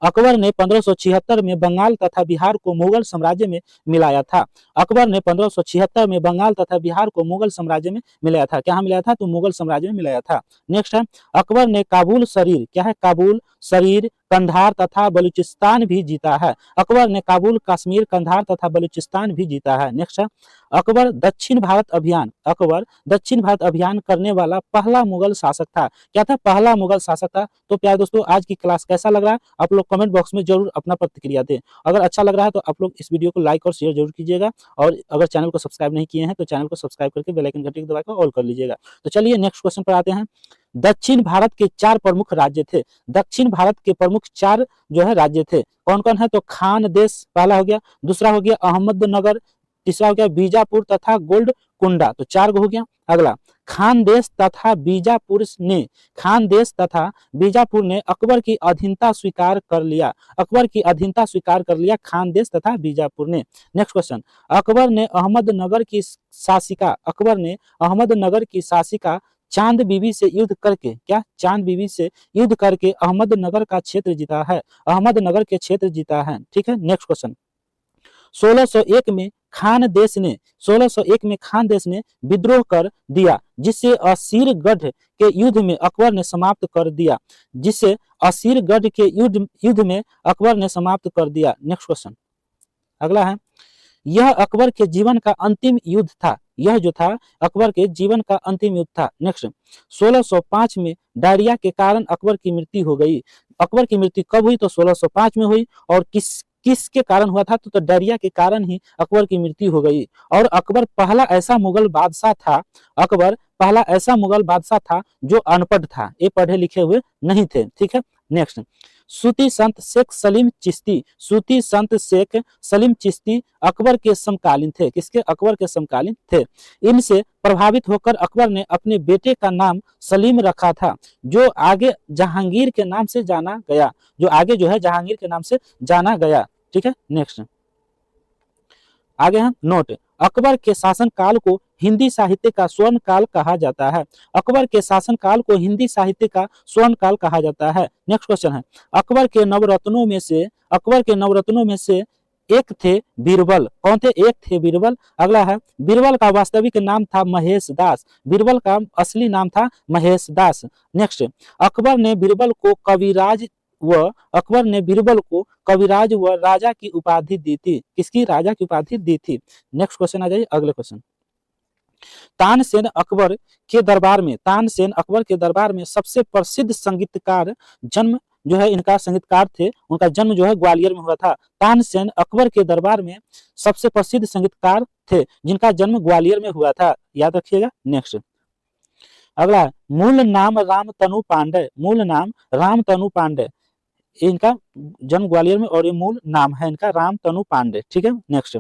अकबर ने 1576 में बंगाल तथा बिहार को मुगल साम्राज्य में मिलाया था। अकबर ने 1576 में बंगाल तथा बिहार को मुगल साम्राज्य में मिलाया था। क्या मिलाया था? तो मुगल साम्राज्य में मिलाया था। नेक्स्ट है अकबर ने काबुल शरीर, क्या है? काबुल शरीर, कंधार तथा बलूचिस्तान भी जीता है। अकबर ने काबुल, कश्मीर, कंधार तथा बलूचिस्तान भी जीता है। नेक्स्ट है अकबर दक्षिण भारत अभियान, अकबर दक्षिण भारत अभियान करने वाला पहला मुगल शासक था। क्या था? पहला मुगल शासक था। तो प्यारे दोस्तों आज की क्लास कैसा लग रहा है आप लोग कमेंट बॉक्स में जरूर अपना प्रतिक्रिया दें। अगर अच्छा लग रहा है तो आप लोग इस वीडियो को लाइक और शेयर जरूर कीजिएगा, और अगर चैनल को सब्सक्राइब नहीं किए हैं तो चैनल को सब्सक्राइब करके बेल आइकन घंटी को दबाकर ऑल कर लीजिएगा। तो चलिए नेक्स्ट क्वेश्चन पर आते हैं। दक्षिण भारत के 4 प्रमुख राज्य थे। दक्षिण भारत के प्रमुख 4 जो है राज्य थे, कौन कौन है? तो खानदेश पहला हो गया, दूसरा हो गया अहमदनगर, तीसरा हो गया बीजापुर तथा गोलकुंडा। तो 4 हो गया। अगला खानदेश तथा बीजापुर ने अकबर की अधीनता स्वीकार कर लिया। अकबर की अधीनता स्वीकार कर लिया खानदेश तथा बीजापुर ने। नेक्स्ट क्वेश्चन, अकबर ने अहमदनगर की शासिका चांद बीबी से युद्ध करके, क्या? चांद बीबी से युद्ध करके अहमदनगर का क्षेत्र जीता है। अहमदनगर के क्षेत्र जीता है। ठीक है, नेक्स्ट क्वेश्चन, 1601 में खानदेश ने विद्रोह कर दिया, जिससे असीरगढ़ के युद्ध में अकबर ने समाप्त कर दिया। नेक्स्ट क्वेश्चन, अगला है, यह अकबर के जीवन का अंतिम युद्ध था। यह जो था अकबर के जीवन का अंतिम युद्ध था। नेक्स्ट, 1605 में डायरिया के कारण अकबर की मृत्यु हो गई। अकबर की मृत्यु कब हुई? तो 1605 में हुई। और किसके कारण हुआ था? तो डायरिया के कारण ही अकबर की मृत्यु हो गई। और अकबर पहला ऐसा मुगल बादशाह था, अकबर पहला ऐसा मुगल बादशाह था जो अनपढ़ था, ये पढ़े लिखे हुए नहीं थे। ठीक है। नेक्स्ट, सूफी संत शेख सलीम चिश्ती। सूफी संत शेख सलीम चिश्ती अकबर के समकालीन थे। किसके? अकबर के समकालीन थे। इनसे प्रभावित होकर अकबर ने अपने बेटे का नाम सलीम रखा था, जो आगे जहांगीर के नाम से जाना गया। जो आगे जो है जहांगीर के नाम से जाना गया। ठीक है। नेक्स्ट, आगे हम नोट, अकबर के शासन काल को हिंदी साहित्य का स्वर्ण काल कहा जाता है। अकबर के शासन काल को हिंदी साहित्य का स्वर्ण काल कहा जाता है। नेक्स्ट क्वेश्चन है, अकबर के नवरत्नों में से एक थे बीरबल। कौन थे? एक थे बीरबल। अगला है, बीरबल का वास्तविक नाम था महेश दास। बीरबल का असली नाम था महेश दास। नेक्स्ट, अकबर ने बीरबल को कविराज व राजा की उपाधि दी थी। किसकी? राजा की उपाधि दी थी। नेक्स्ट क्वेश्चन आ जाइए, अगले क्वेश्चन, तानसेन अकबर के दरबार में सबसे प्रसिद्ध संगीतकार जन्म जो है इनका संगीतकार थे, उनका जन्म जो है ग्वालियर में हुआ था। तानसेन अकबर के दरबार में सबसे प्रसिद्ध संगीतकार थे जिनका जन्म ग्वालियर में हुआ था, याद रखिएगा। नेक्स्ट, अगला, मूल नाम रामतनु पांडे। इनका जन्म ग्वालियर में और ये मूल नाम है इनका रामतनु पांडे। ठीक है। नेक्स्ट,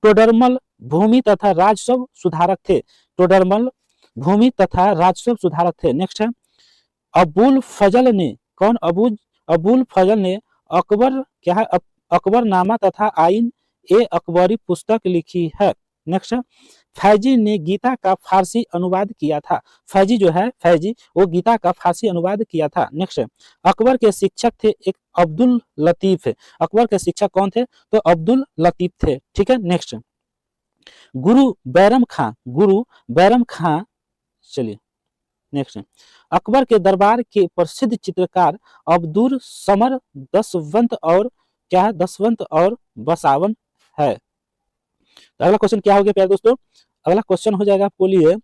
टोडरमल भूमि तथा राजस्व सुधारक थे। टोडरमल भूमि तथा राजस्व सुधारक थे। नेक्स्ट है, अबुल फजल ने अबुल फजल ने अकबर क्या है अकबरनामा तथा आइन ए अकबरी पुस्तक लिखी है। नेक्स्ट, फैजी ने गीता का फारसी अनुवाद किया था। फैजी वो गीता का फारसी अनुवाद किया था। नेक्स्ट, अकबर के शिक्षक थे एक अब्दुल लतीफ। अकबर के शिक्षक कौन थे? तो अब्दुल लतीफ थे। ठीक है। नेक्स्ट, गुरु बैरम खां। चलिए नेक्स्ट, अकबर के दरबार के प्रसिद्ध चित्रकार अब्दुल समर दसवंत और बसावन है। तो अगला क्वेश्चन क्या हो गया प्यारे दोस्तों? अगला क्वेश्चन हो जाएगा आपको लिए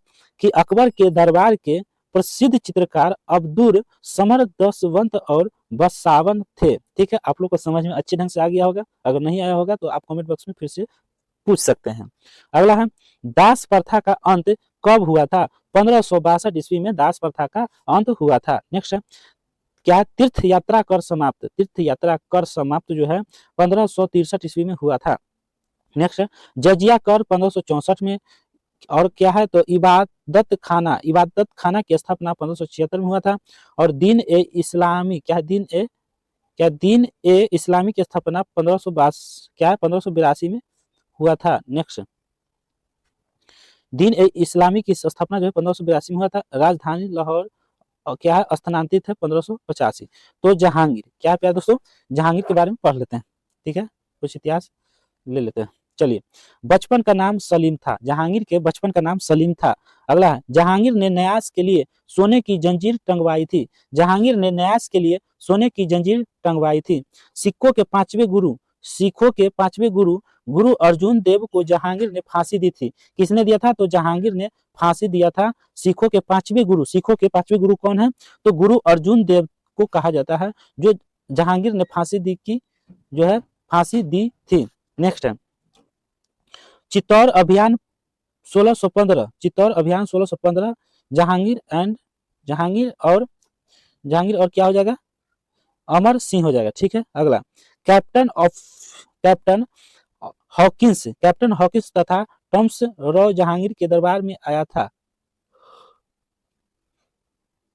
कि अकबर के दरबार के प्रसिद्ध चित्रकार अब्दुल समर दसवंत और बसावन थे। ठीक है। आप लोग को समझ में अच्छे ढंग से आ गया होगा। अगर नहीं आया होगा तो आप कमेंट बॉक्स में फिर से पूछ सकते हैं। अगला है, दास प्रथा का अंत कब हुआ था? 1562 ईस्वी में दास प्रथा का अंत हुआ था। नेक्स्ट, क्या तीर्थ यात्रा कर समाप्त जो है 1563 ईस्वी में हुआ था। नेक्स्ट, जजिया कर 1564 में। और क्या है? तो इबादत खाना की स्थापना 1576 में हुआ था। और दीन ए इस्लामी की स्थापना 1582 में हुआ था। नेक्स्ट, दीन ए इस्लामी की स्थापना जो है 1582 में हुआ था। राजधानी लाहौर क्या है? स्थानांतरित है 1585। तो जहांगीर क्या है प्यारे दोस्तों? जहांगीर के बारे में पढ़ लेते हैं। ठीक है, कुछ इतिहास ले लेते हैं। चलिए, बचपन का नाम सलीम था। जहांगीर के बचपन का नाम सलीम था। अगला है, जहांगीर ने न्यास के लिए सोने की जंजीर टंगवाई थी। जहांगीर ने न्यास के लिए सोने की जंजीर टंगवाई थी। सिखों के पांचवें गुरु गुरु अर्जुन देव को जहांगीर ने फांसी दी थी। किसने दिया था? तो जहांगीर ने फांसी दिया था। सिखों के पांचवें गुरु कौन है? तो गुरु अर्जुन देव को कहा जाता है, जो जहांगीर ने फांसी दी थी। नेक्स्ट है, चित्तौड़ अभियान 1615 जहांगीर और क्या हो जाएगा? अमर सिंह हो जाएगा। ठीक है। अगला, कैप्टन हॉकिंस तथा टॉम्स रॉ जहांगीर के दरबार में आया था।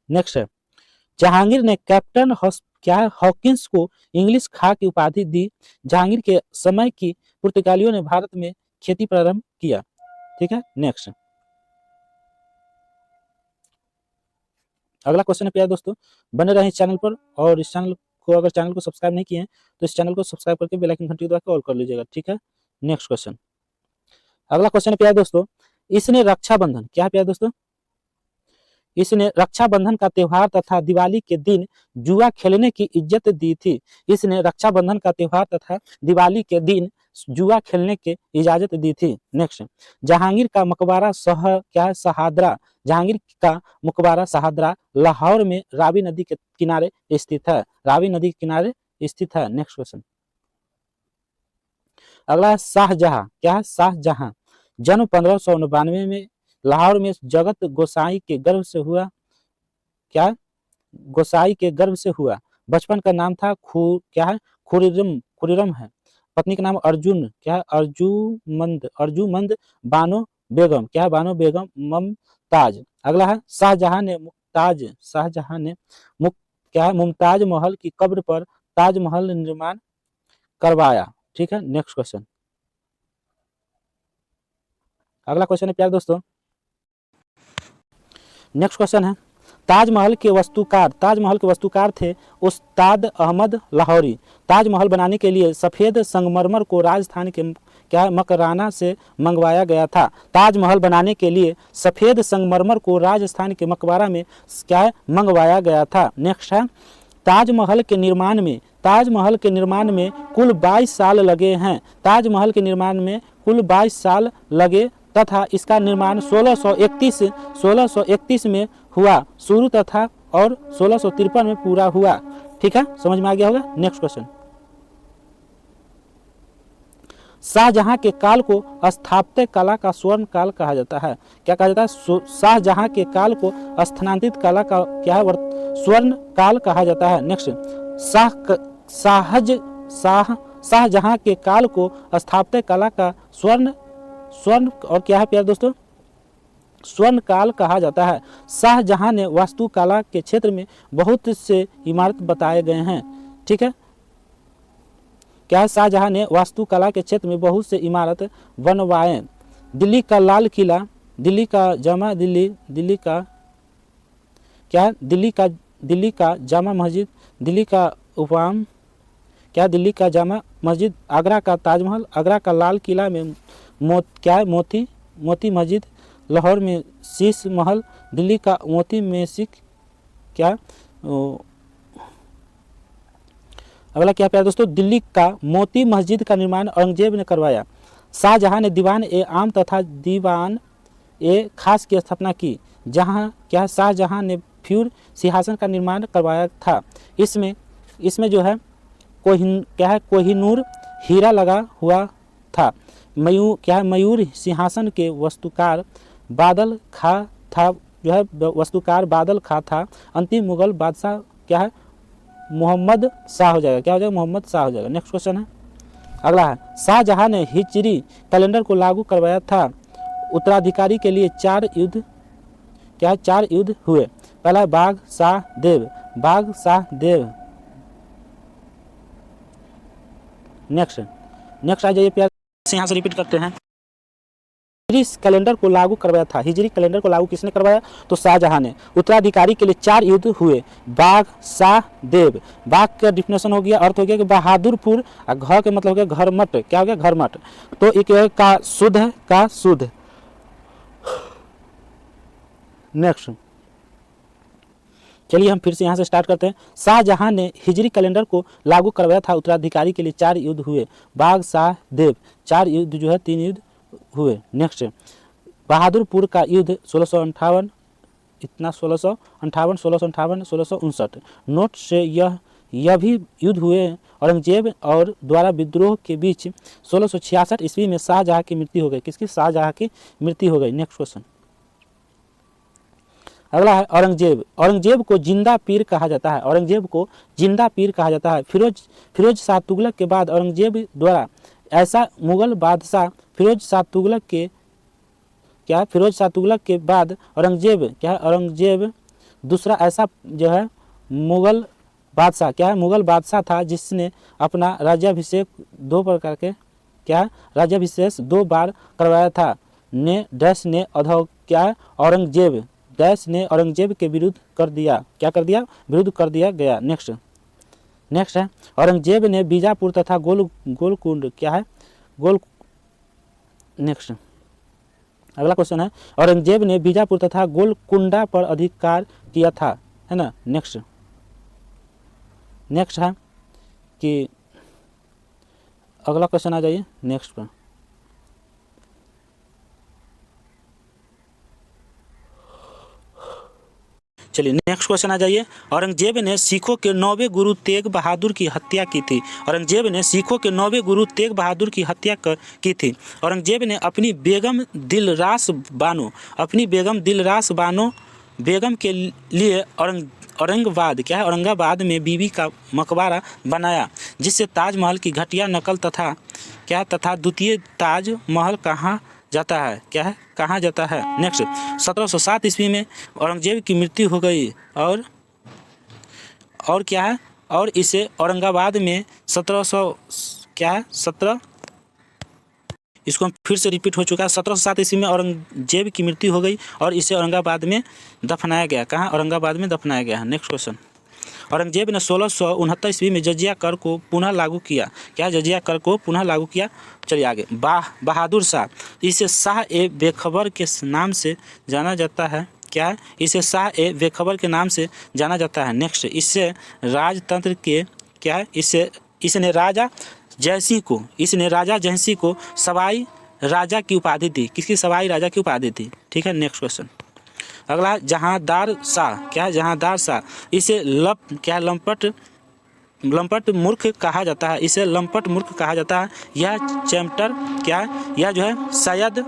नेक्स्ट है, जहांगीर ने कैप्टन हॉकिंस को इंग्लिश खा की उपाधि दी। जहांगीर के समय की पुर्तगालियों ने भारत में खेती प्रारंभ किया। ठीक है। नेक्स्ट, अगला क्वेश्चन है प्यारे दोस्तों, बने रहे इस चैनल पर, और इस चैनल को सब्सक्राइब नहीं किए हैं तो इस चैनल को सब्सक्राइब करके बेल आइकन घंटी दबा के ऑल कर लीजिएगा। ठीक है। नेक्स्ट क्वेश्चन, अगला क्वेश्चन है प्यारे दोस्तों, इसने रक्षाबंधन का त्योहार तथा दिवाली के दिन जुआ खेलने की इज्जत दी थी। इसने रक्षाबंधन का त्योहार तथा दिवाली के दिन जुआ खेलने की इजाजत दी थी। नेक्स्ट, जहांगीर का मकबरा शहादरा, जहांगीर का मकबरा शहादरा लाहौर में रावी नदी के किनारे स्थित है, रावी नदी के किनारे स्थित है। नेक्स्ट क्वेश्चन, अगला है शाहजहां, क्या है शाहजहां, जन्म 1599 में लाहौर में जगत गोसाई के गर्भ से हुआ, क्या गोसाई के गर्भ से हुआ। बचपन का नाम था क्या है खुर्रम, खुर्रम है। पत्नी का नाम अर्जुन, क्या है अर्जुमंद, अर्जुमंद बानो बेगम, क्या है बानो बेगम मुमताज। अगला है शाहजहां ने मुमताज, शाहजहां ने क्या है मुमताज महल की कब्र पर ताजमहल निर्माण करवाया। ठीक है, नेक्स्ट क्वेश्चन, अगला क्वेश्चन है प्यारे दोस्तों, नेक्स्ट क्वेश्चन है ताजमहल के वस्तुकार, ताजमहल के वस्तुकार थे उस्ताद अहमद लाहौरी। ताजमहल बनाने के लिए सफ़ेद संगमरमर को राजस्थान के क्या मकराना से मंगवाया गया था। ताजमहल बनाने के लिए सफ़ेद संगमरमर को राजस्थान के मकबरा में क्या मंगवाया गया था। नेक्स्ट है ताजमहल के निर्माण में, ताजमहल के निर्माण में कुल 22 साल लगे हैं। ताजमहल के निर्माण में कुल 22 साल लगे तथा इसका निर्माण 1631 में हुआ शुरू तथा और 1653 में पूरा हुआ। ठीक है, समझ में आ गया होगा। नेक्स्ट क्वेश्चन, शाहजहां के काल को स्थापत्य कला का स्वर्ण काल कहा जाता है। क्या कहा जाता है? शाहजहां के काल को स्थानांतरित कला का क्या है स्वर्ण काल कहा जाता है। नेक्स्ट, शाहजहां के काल को स्थापत्य कला का स्वर्ण और क्या है प्यारे दोस्तों स्वर्ण काल कहा जाता है। शाहजहां ने वास्तुकला के क्षेत्र में बहुत से इमारत बताए गए हैं। ठीक है, क्या है शाहजहां ने वास्तुकला के क्षेत्र में बहुत से इमारत बनवाए। दिल्ली का लाल किला, दिल्ली का जामा दिल्ली का क्या है दिल्ली का जामा मस्जिद, दिल्ली का उपवाम, क्या दिल्ली का जामा मस्जिद, आगरा का ताजमहल, आगरा का लाल किला में मोती मस्जिद, लाहौर में शीश महल, दिल्ली का मोती मस्जिद, क्या अगला क्या प्यारे दोस्तों दिल्ली का मोती मस्जिद का निर्माण औरंगजेब ने करवाया। शाहजहां ने दीवान ए आम तथा दीवान ए खास की स्थापना की, जहां क्या शाहजहां ने फिर सिंहासन का निर्माण करवाया था। इसमें जो है कोहिनूर हीरा लगा हुआ था। मयूर सिंहासन के वस्तुकार बादल खां था, जो है वस्तुकार बादल खां था। अंतिम मुगल बादशाह क्या है मोहम्मद शाह हो जाएगा, क्या हो जाएगा मोहम्मद शाह हो जाएगा। नेक्स्ट क्वेश्चन है, अगला है शाहजहां ने हिजरी कैलेंडर को लागू करवाया था। उत्तराधिकारी के लिए 4 युद्ध हुए। पहला बाघ शाह देव। नेक्स्ट आ जाइए प्यार, यहाँ से रिपीट करते हैं। हिजरी कैलेंडर को लागू करवाया था। हिजरी कैलेंडर को लागू किसने करवाया? तो शाहजहां ने। उत्तराधिकारी के लिए 4 युद्ध हुए। बाघ शाह देव, बाघ का डिफिनेशन हो गया, अर्थ हो गया कि बहादुरपुर, और घ के मतलब हो गया घरमट, क्या हो गया घरमट, तो एक का शुद्ध। नेक्स्ट चलिए हम फिर से यहाँ से स्टार्ट करते हैं। शाहजहां ने हिजरी कैलेंडर को लागू करवाया था। उत्तराधिकारी के लिए 4 युद्ध हुए। बाघ शाह देव 4 युद्ध जो है 3 युद्ध हुए। नेक्स्ट बहादुरपुर का युद्ध 1658, इतना 1659। नोट से यह भी युद्ध हुए। औरंगजेब और द्वारा विद्रोह के बीच 1666 ईस्वी में शाहजहां की मृत्यु हो गई। किसकी? शाहजहां की मृत्यु हो गई। नेक्स्ट क्वेश्चन, अगला है औरंगजेब को जिंदा पीर कहा जाता है। औरंगजेब को जिंदा पीर कहा जाता है। फिरोज शाह तुगलक के बाद औरंगजेब द्वारा ऐसा मुगल बादशाह फिरोज शाह तुगलक के बाद औरंगजेब दूसरा ऐसा जो है मुगल बादशाह था जिसने अपना राज्याभिषेक 2 बार करवाया था। औरंगजेब के विरुद्ध कर दिया। विरुद्ध कर दिया गया। नेक्स्ट है औरंगजेब ने बीजापुर तथा गोलकुंड नेक्स्ट अगला क्वेश्चन है औरंगजेब ने बीजापुर तथा गोलकुंडा पर अधिकार किया था, है ना। नेक्स्ट है कि अगला क्वेश्चन आ जाइए नेक्स्ट पर। चलिए नेक्स्ट क्वेश्चन आ जाइए। औरंगजेब ने सिखों के 9वें गुरु तेग बहादुर की हत्या की थी। औरंगजेब ने सिखों के 9वें गुरु तेग बहादुर की हत्या की थी। औरंगजेब ने अपनी बेगम दिलरास बानो बेगम के लिए औरंगाबाद में बीबी का मकबरा बनाया, जिससे ताजमहल की घटिया नकल तथा द्वितीय ताजमहल कहा जाता है। नेक्स्ट 1707 ईस्वी में औरंगजेब की मृत्यु हो गई और क्या है, और इसे औरंगाबाद में 17 इसको फिर से रिपीट हो चुका है। 1707 ईस्वी में औरंगजेब की मृत्यु हो गई और इसे औरंगाबाद में दफनाया गया। कहाँ? औरंगाबाद में दफनाया गया है। Next question. औरंगजेब ने 1669 ईस्वी में जजिया कर को पुनः लागू किया। क्या? जजिया कर को पुनः लागू किया। चलिए आगे। बहादुर शाह, इसे शाह ए बेखबर के नाम से जाना जाता है। क्या है? इसे शाह ए बेखबर के नाम से जाना जाता है। नेक्स्ट, इससे राजतंत्र के क्या है, इसने राजा जयसिंह को सवाई राजा की उपाधि दी। किसकी? सवाई राजा की उपाधि दी। ठीक है। Next question. अगला जहांदार शाह। क्या है? जहांदार शाह, इसे लंपट मूर्ख कहा जाता है। इसे लंपट मूर्ख कहा जाता है। यह चैप्टर क्या है? यह जो है सैयद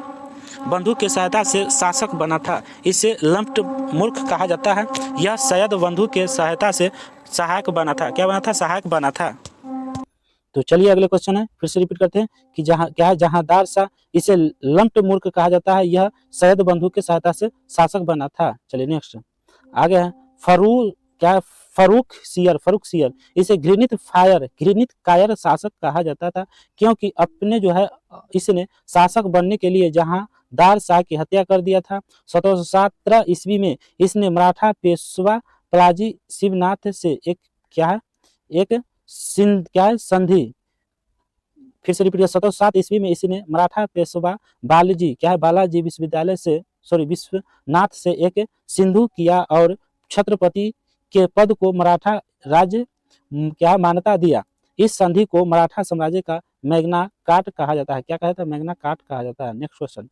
बंधु के सहायता से शासक बना था। इसे लंपट मूर्ख कहा जाता है। यह सैयद बंधु के सहायता से सहायक बना था। क्या बना था? सहायक बना था। तो चलिए अगले क्वेश्चन है, फिर से रिपीट करते हैं कि क्या है? जहांदार शाह, इसे लंपट मूर्ख कहा जाता है। यह सैयद बंधु के सहायता से शासक बना था। चलिए नेक्स्ट आगे है। फर्रुख सियर, इसे घृणित कायर शासक कहा जाता था, क्योंकि अपने जो है इसने शासक बनने के लिए जहांदार शाह की हत्या कर दिया था। 1717 ईस्वी में इसने मराठा पेशवा पिलाजी शिवनाथ से एक संधि, फिर से रिपीट। 1707 ईस्वी में इसने मराठा पेशवा बालाजी विश्वनाथ से एक सिंधु किया और छत्रपति के पद को मराठा राज्य मान्यता दिया। इस संधि को मराठा साम्राज्य का मैग्ना कार्टा कहा जाता है। क्या कहा जाता है? मैग्ना कार्टा कहा जाता है। Next question.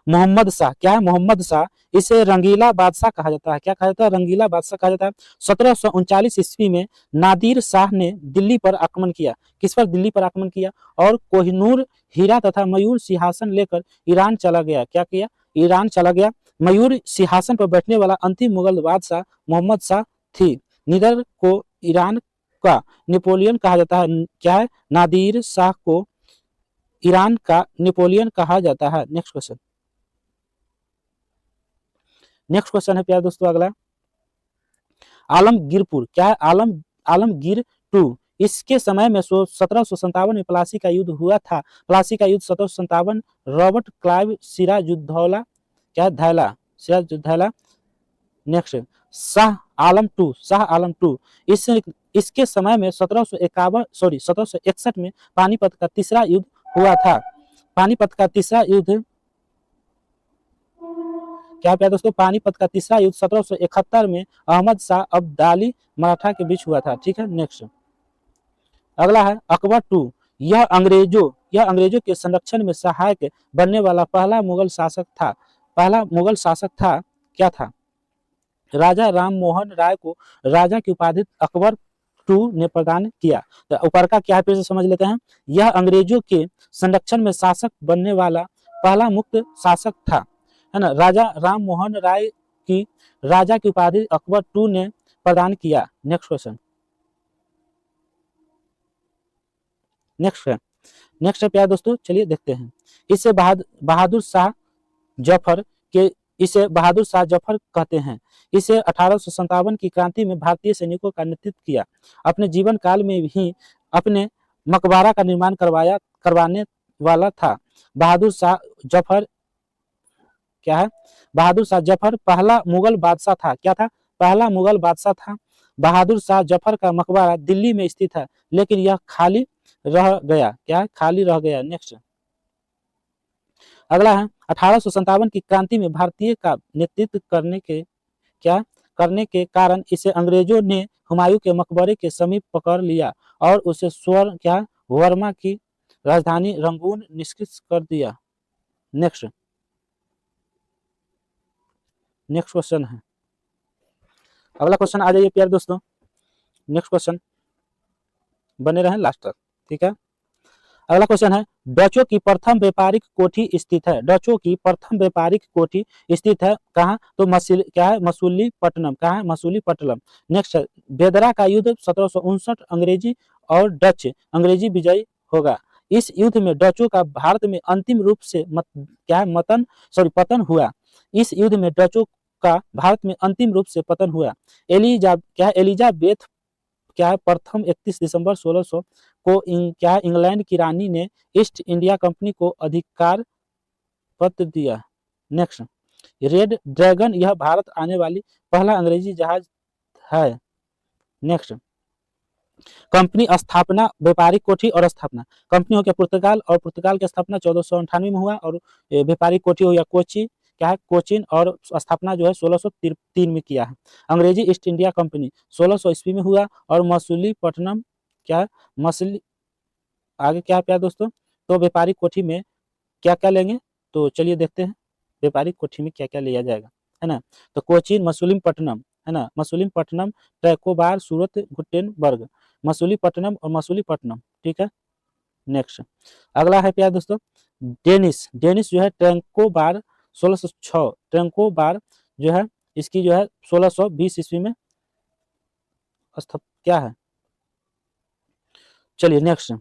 मोहम्मद शाह। क्या है? मोहम्मद शाह, इसे रंगीला बादशाह कहा जाता है। क्या कहा जाता है? रंगीला बादशाह कहा जाता है। 1739 ईस्वी में नादिर शाह ने दिल्ली पर आक्रमण किया। किस पर? दिल्ली पर आक्रमण किया और कोहिनूर हीरा तथा मयूर सिंहासन लेकर ईरान चला गया। क्या किया? ईरान चला गया। मयूर सिंहासन पर बैठने वाला अंतिम मुगल बादशाह मोहम्मद शाह थी। निदर को ईरान का नेपोलियन कहा जाता है। क्या है? नादिर शाह को ईरान का नेपोलियन कहा जाता है। Next question. नेक्स्ट क्वेश्चन है प्यारे दोस्तों अगला, आलमगीरपुर। क्या है? आलमगीर टू, इसके समय में 1757 में प्लासी का युद्ध हुआ था। प्लासी का युद्ध 1757 Robert Clive Sirajuddaula next Shah Alam two, इसके समय में 1761 में पानीपत का तीसरा युद्ध हुआ था। पानीपत का तीसरा युद्ध क्या प्यारे दोस्तों? पानीपत का तीसरा युद्ध 1771 में अहमद शाह अब्दाली मराठा के बीच हुआ था। ठीक है। नेक्स्ट अगला है अकबर टू। यह अंग्रेजों के संरक्षण में सहायक बनने वाला पहला मुगल शासक था। क्या था? राजा राम मोहन राय को राजा की उपाधि अकबर टू ने प्रदान किया। तो ऊपर का क्या है फिर से समझ लेते हैं। यह अंग्रेजों के संरक्षण में शासक बनने वाला पहला मुक्त शासक था, है ना। राजा राम मोहन राय की राजा की उपाधि अकबर टू ने प्रदान किया। Next question. नेक्स्ट है प्यारे दोस्तों, चलिए देखते हैं। इसे बहादुर शाह जफर कहते हैं। इसे 1857 की क्रांति में भारतीय सैनिकों का नेतृत्व किया। अपने जीवन काल में ही अपने मकबरा का निर्माण करवाने वाला था। बहादुर शाह जफर क्या है? बहादुर शाह जफर पहला मुगल बादशाह था। क्या था? पहला मुगल बादशाह था। बहादुर शाह जफर का मकबरा दिल्ली में स्थित है, लेकिन यह खाली रह गया। क्या? खाली रह गया। नेक्स्ट अगला है 1857 की क्रांति में भारतीय का नेतृत्व करने के कारण इसे अंग्रेजों ने हुमायूं के मकबरे के समीप पकड़ लिया और उसे वर्मा की राजधानी रंगून निष्क्रिय कर दिया। नेक्स्ट क्वेश्चन है, अगला क्वेश्चन आ जाइए प्यारे दोस्तों। नेक्स्ट क्वेश्चन बने रहें लास्ट तक, ठीक है। अगला क्वेश्चन है, डचों की प्रथम व्यापारिक कोठी स्थित है। डचों की प्रथम व्यापारिक कोठी स्थित है कहाँ? तो क्या है? मसूलीपट्टनम। कहाँ है? मसूलीपट्टनम। नेक्स्ट है, बेदरा का युद्ध 1759 अंग्रेजी और डच अंग्रेजी विजयी होगा। इस युद्ध में डचों का भारत में अंतिम रूप से पतन हुआ। इस युद्ध में डचों का भारत में अंतिम रूप से पतन हुआ। एलिजाबेथ क्या है? प्रथम 31 दिसंबर 1600 को इंग्लैंड की रानी ने ईस्ट इंडिया कंपनी को अधिकार पत्र दिया। नेक्स्ट, रेड ड्रैगन यह भारत आने वाली पहला अंग्रेजी जहाज है। नेक्स्ट, कंपनी स्थापना, व्यापारिक कोठी और स्थापना। कंपनी हो गया पुर्तगाल, और पुर्तगाल की स्थापना 1498 में हुआ, और व्यापारिक कोठी हो गया कोची, क्या है? कोचिन, और स्थापना जो है 1603 में किया है। अंग्रेजी ईस्ट इंडिया कंपनी 1600 ईस्वी में हुआ, और मसूलीपट्टनम क्या है? मसूली आगे क्या है प्यारे दोस्तों? तो व्यापारिक कोठी में क्या क्या लेंगे, तो चलिए देखते हैं व्यापारिक कोठी में क्या क्या लिया जाएगा, है ना। तो कोचीन, मसूलीपट्टनम, है ना, मसूलीपट्टनम, ट्रैकोबार, सूरत, गुटेनबर्ग, मसूलीपट्टनम और मसूलीपट्टनम, ठीक है। नेक्स्ट अगला है प्यारे दोस्तों, डेनिस। डेनिस जो है ट्रैकोबार 1606, ट्रैकोबार जो है इसकी जो है 1620 ईस्वी में क्या है। चलिए नेक्स्ट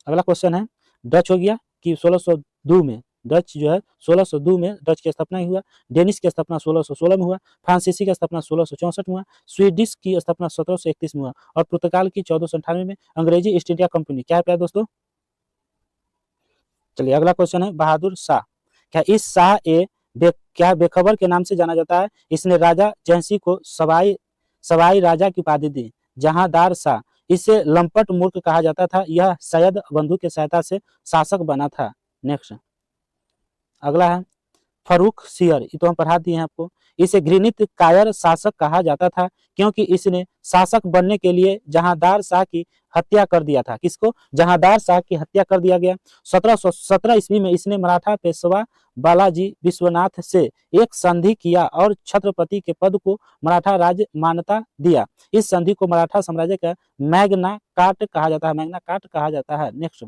अगला क्वेश्चन है, डच हो गया कि 1602 में, डच जो है 1602 में डच की स्थापना हुआ। डेनिश की स्थापना 1616 में हुआ। फ्रांसीसी की स्थापना 1664 में हुआ। स्वीडिश की स्थापना 1731 में हुआ, और पुर्तगाल की 1498 में। अंग्रेजी ईस्ट इंडिया कंपनी क्या है प्यारे दोस्तों? चलिए अगला क्वेश्चन है, बहादुर शाह। क्या इस शाह क्या बेखबर के नाम से जाना जाता है? इसने राजा जयसिंह को सवाई राजा की उपाधि दी। जहांदार शाह, इसे लंपट मूर्ख कहा जाता था। यह सैयद बंधु की सहायता से शासक बना था। नेक्स्ट अगला है, फरूख सियर, ये तो हम पढ़ा दिए हैं आपको। इसे घृणित कायर शासक कहा जाता था, क्योंकि इसने शासक बनने के लिए जहांदार शाह की हत्या कर दिया था। किसको? जहांदार शाह की हत्या कर दिया गया। 1717 ईस्वी में इसने मराठा पेशवा बालाजी विश्वनाथ से एक संधि किया और छत्रपति के पद को मराठा राज्य मान्यता दिया। इस संधि को मराठा साम्राज्य का मैग्ना कार्टा कहा जाता है। नेक्स्ट,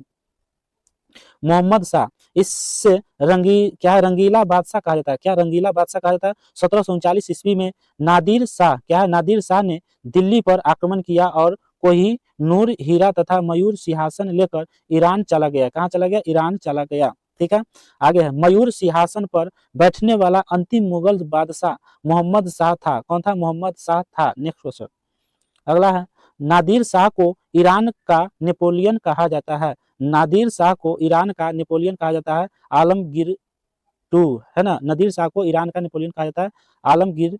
मोहम्मद शाह, इससे रंगीला बादशाह कहा जाता है। क्या रंगीला बादशाह कहा जाता है? 1739 ईस्वी में नादिर शाह, क्या है? नादिर शाह ने दिल्ली पर आक्रमण किया और कोहिनूर हीरा तथा मयूर सिंहासन लेकर ईरान चला गया। कहाँ चला गया? ईरान चला गया, ठीक है। आगे है, मयूर सिंहासन पर बैठने वाला अंतिम मुगल बादशाह मोहम्मद शाह था। कौन था? मोहम्मद शाह था। नेक्स्ट क्वेश्चन अगला है, नादिर शाह को ईरान का नेपोलियन कहा जाता है। नादिर शाह को ईरान का नेपोलियन कहा जाता है। आलमगीर टू, है ना, नादिर शाह को ईरान का नेपोलियन कहा जाता है। आलमगीर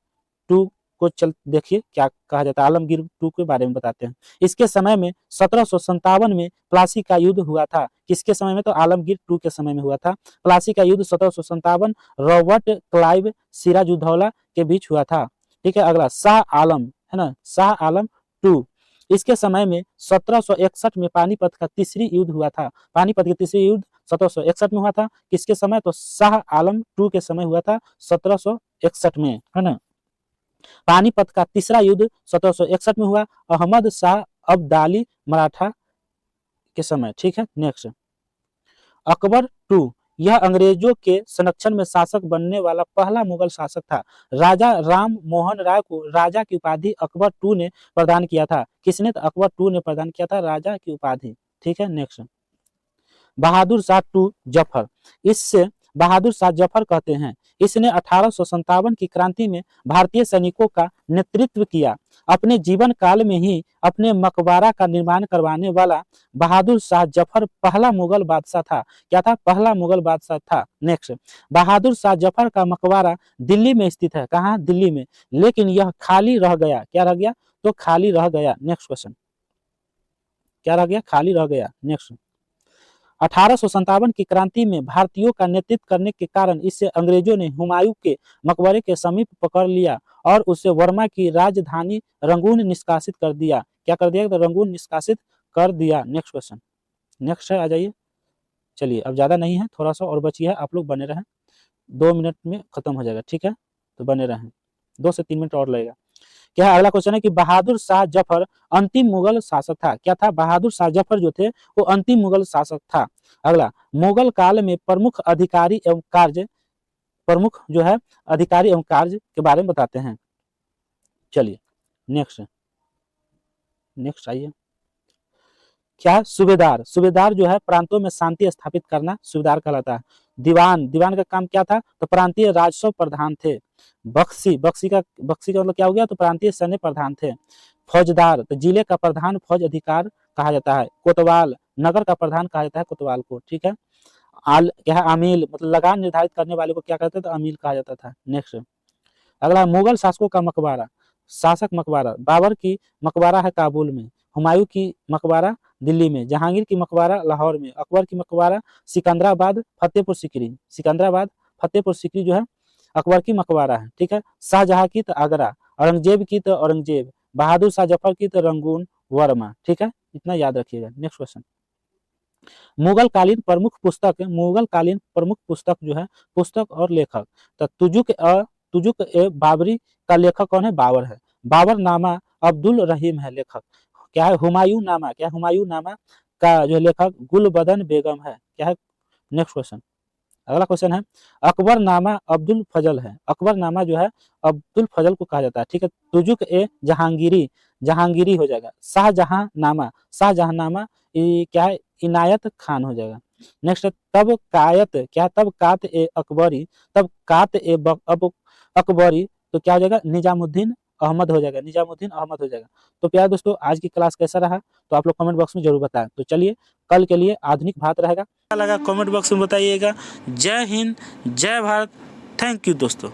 टू को चल देखिए क्या कहा जाता है। आलमगीर टू के बारे में बताते हैं। इसके समय में 1757 में प्लासी का युद्ध हुआ था। किसके समय में? तो आलमगीर टू के समय में हुआ था। प्लासी का युद्ध 1757 रॉबर्ट क्लाइव सिराजुद्दौला के बीच हुआ था, ठीक है। अगला, शाह आलम, है ना, शाह आलम टू, इसके समय में 1761 में पानीपत का तीसरी युद्ध हुआ था। पानीपत की तीसरी युद्ध 1761 में हुआ था। किसके समय? तो शाह आलम टू के समय हुआ था 1761 में, है ना। पानीपत का तीसरा युद्ध 1761 में हुआ, अहमद शाह अब्दाली मराठा के समय, ठीक है। नेक्स्ट, अकबर टू, यह अंग्रेजों के संरक्षण में शासक बनने वाला पहला मुगल शासक था। राजा राम मोहन राय को राजा की उपाधि अकबर टू ने प्रदान किया था। किसने? तो अकबर टू ने प्रदान किया था राजा की उपाधि, ठीक है। नेक्स्ट, बहादुर शाह टू जफर, इससे बहादुर शाह जफर कहते हैं। इसने 1857 की क्रांति में भारतीय सैनिकों का नेतृत्व किया। अपने जीवन काल में ही अपने मकबरा का निर्माण करवाने वाला बहादुर शाह जफर पहला मुगल बादशाह था। क्या था? पहला मुगल बादशाह था। नेक्स्ट, बहादुर शाह जफर का मकबरा दिल्ली में स्थित है। कहाँ? दिल्ली में, लेकिन यह खाली रह गया। क्या रह गया? तो खाली रह गया। नेक्स्ट क्वेश्चन, क्या रह गया? खाली रह गया। नेक्स्ट, 1857 की क्रांति में भारतीयों का नेतृत्व करने के कारण इसे अंग्रेजों ने हुमायूं के मकबरे के समीप पकड़ लिया और उसे वर्मा की राजधानी रंगून निष्कासित कर दिया। क्या कर दिया? तो रंगून निष्कासित कर दिया। नेक्स्ट क्वेश्चन, नेक्स्ट है, आ जाइए। चलिए अब ज़्यादा नहीं है, थोड़ा सा और बची है, आप लोग बने रहें, 2 मिनट में खत्म हो जाएगा, ठीक है, तो बने रहें, 2 से 3 मिनट और लगेगा। क्या है, अगला क्वेश्चन है कि बहादुर शाह जफर अंतिम मुगल शासक था, क्या था, बहादुर शाह जफर जो थे वो अंतिम मुगल शासक था। अगला, मुगल काल में प्रमुख अधिकारी एवं कार्य, प्रमुख जो है अधिकारी एवं कार्य के बारे में बताते हैं। चलिए नेक्स्ट, नेक्स्ट आइए। क्या है, सूबेदार, सूबेदार जो है प्रांतों में शांति स्थापित करना सूबेदार कहलाता है। दीवान, दीवान का काम क्या था, तो प्रांतीय राजस्व प्रधान थे। बख्शी, बख्शी का मतलब क्या हो गया, तो प्रांतीय सैन्य प्रधान थे। फौजदार, तो जिले का प्रधान फौज अधिकार कहा जाता है। कोतवाल, नगर का प्रधान कहा जाता है कोतवाल को, ठीक है। क्या है, आमील, मतलब लगान निर्धारित करने वाले को क्या कहते थे, तो आमील कहा जाता था। नेक्स्ट, अगला, मुगल शासकों का मकबरा, शासक मकबरा, बाबर की मकबरा है काबुल में, हुमायूं की मकबरा दिल्ली में, जहांगीर की मकबरा लाहौर में, अकबर की मकबरा सिकंदराबाद फतेहपुर सीकरी, सिकंदराबाद फतेहपुर सीकरी जो है अकबर की मकबरा है, ठीक है। शाहजहां की तो आगरा, औरंगजेब की तो औरंगजेब, बहादुर शाह जफर की तो रंगून वर्मा, ठीक है, इतना याद रखिएगा। नेक्स्ट क्वेश्चन, मुगल कालीन प्रमुख पुस्तक, मुगल कालीन प्रमुख पुस्तक जो है, पुस्तक और लेखक, तो तुजुक ए बाबरी का लेखक कौन है, बाबर है। बाबर नामा अब्दुल रहीम है लेखक। क्या है, हुमायूं नामा, क्या हुमायूं नामा का जो लेखक गुलबदन बेगम है, क्या है। नेक्स्ट क्वेश्चन, अगला क्वेश्चन है, अकबर नामा अब्दुल फजल है, अकबर नामा जो है अब्दुल फजल को कहा जाता है, ठीक है। तुजुक ए जहांगीरी, जहांगीरी हो जाएगा। शाहजहां नामा, शाहजहां नामा क्या है, इनायत खान हो जाएगा। नेक्स्ट, तब कायत, क्या, तब कात ए अकबरी, तब कात ए अकबरी, तो क्या हो जाएगा, निजामुद्दीन अहमद हो जाएगा, निजामुद्दीन अहमद हो जाएगा। तो प्यारे दोस्तों, आज की क्लास कैसा रहा, तो आप लोग कमेंट बॉक्स में जरूर बताएं। तो चलिए, कल के लिए आधुनिक भारत रहेगा, लगा कमेंट बॉक्स में बताइएगा। जय हिंद, जय भारत, थैंक यू दोस्तों।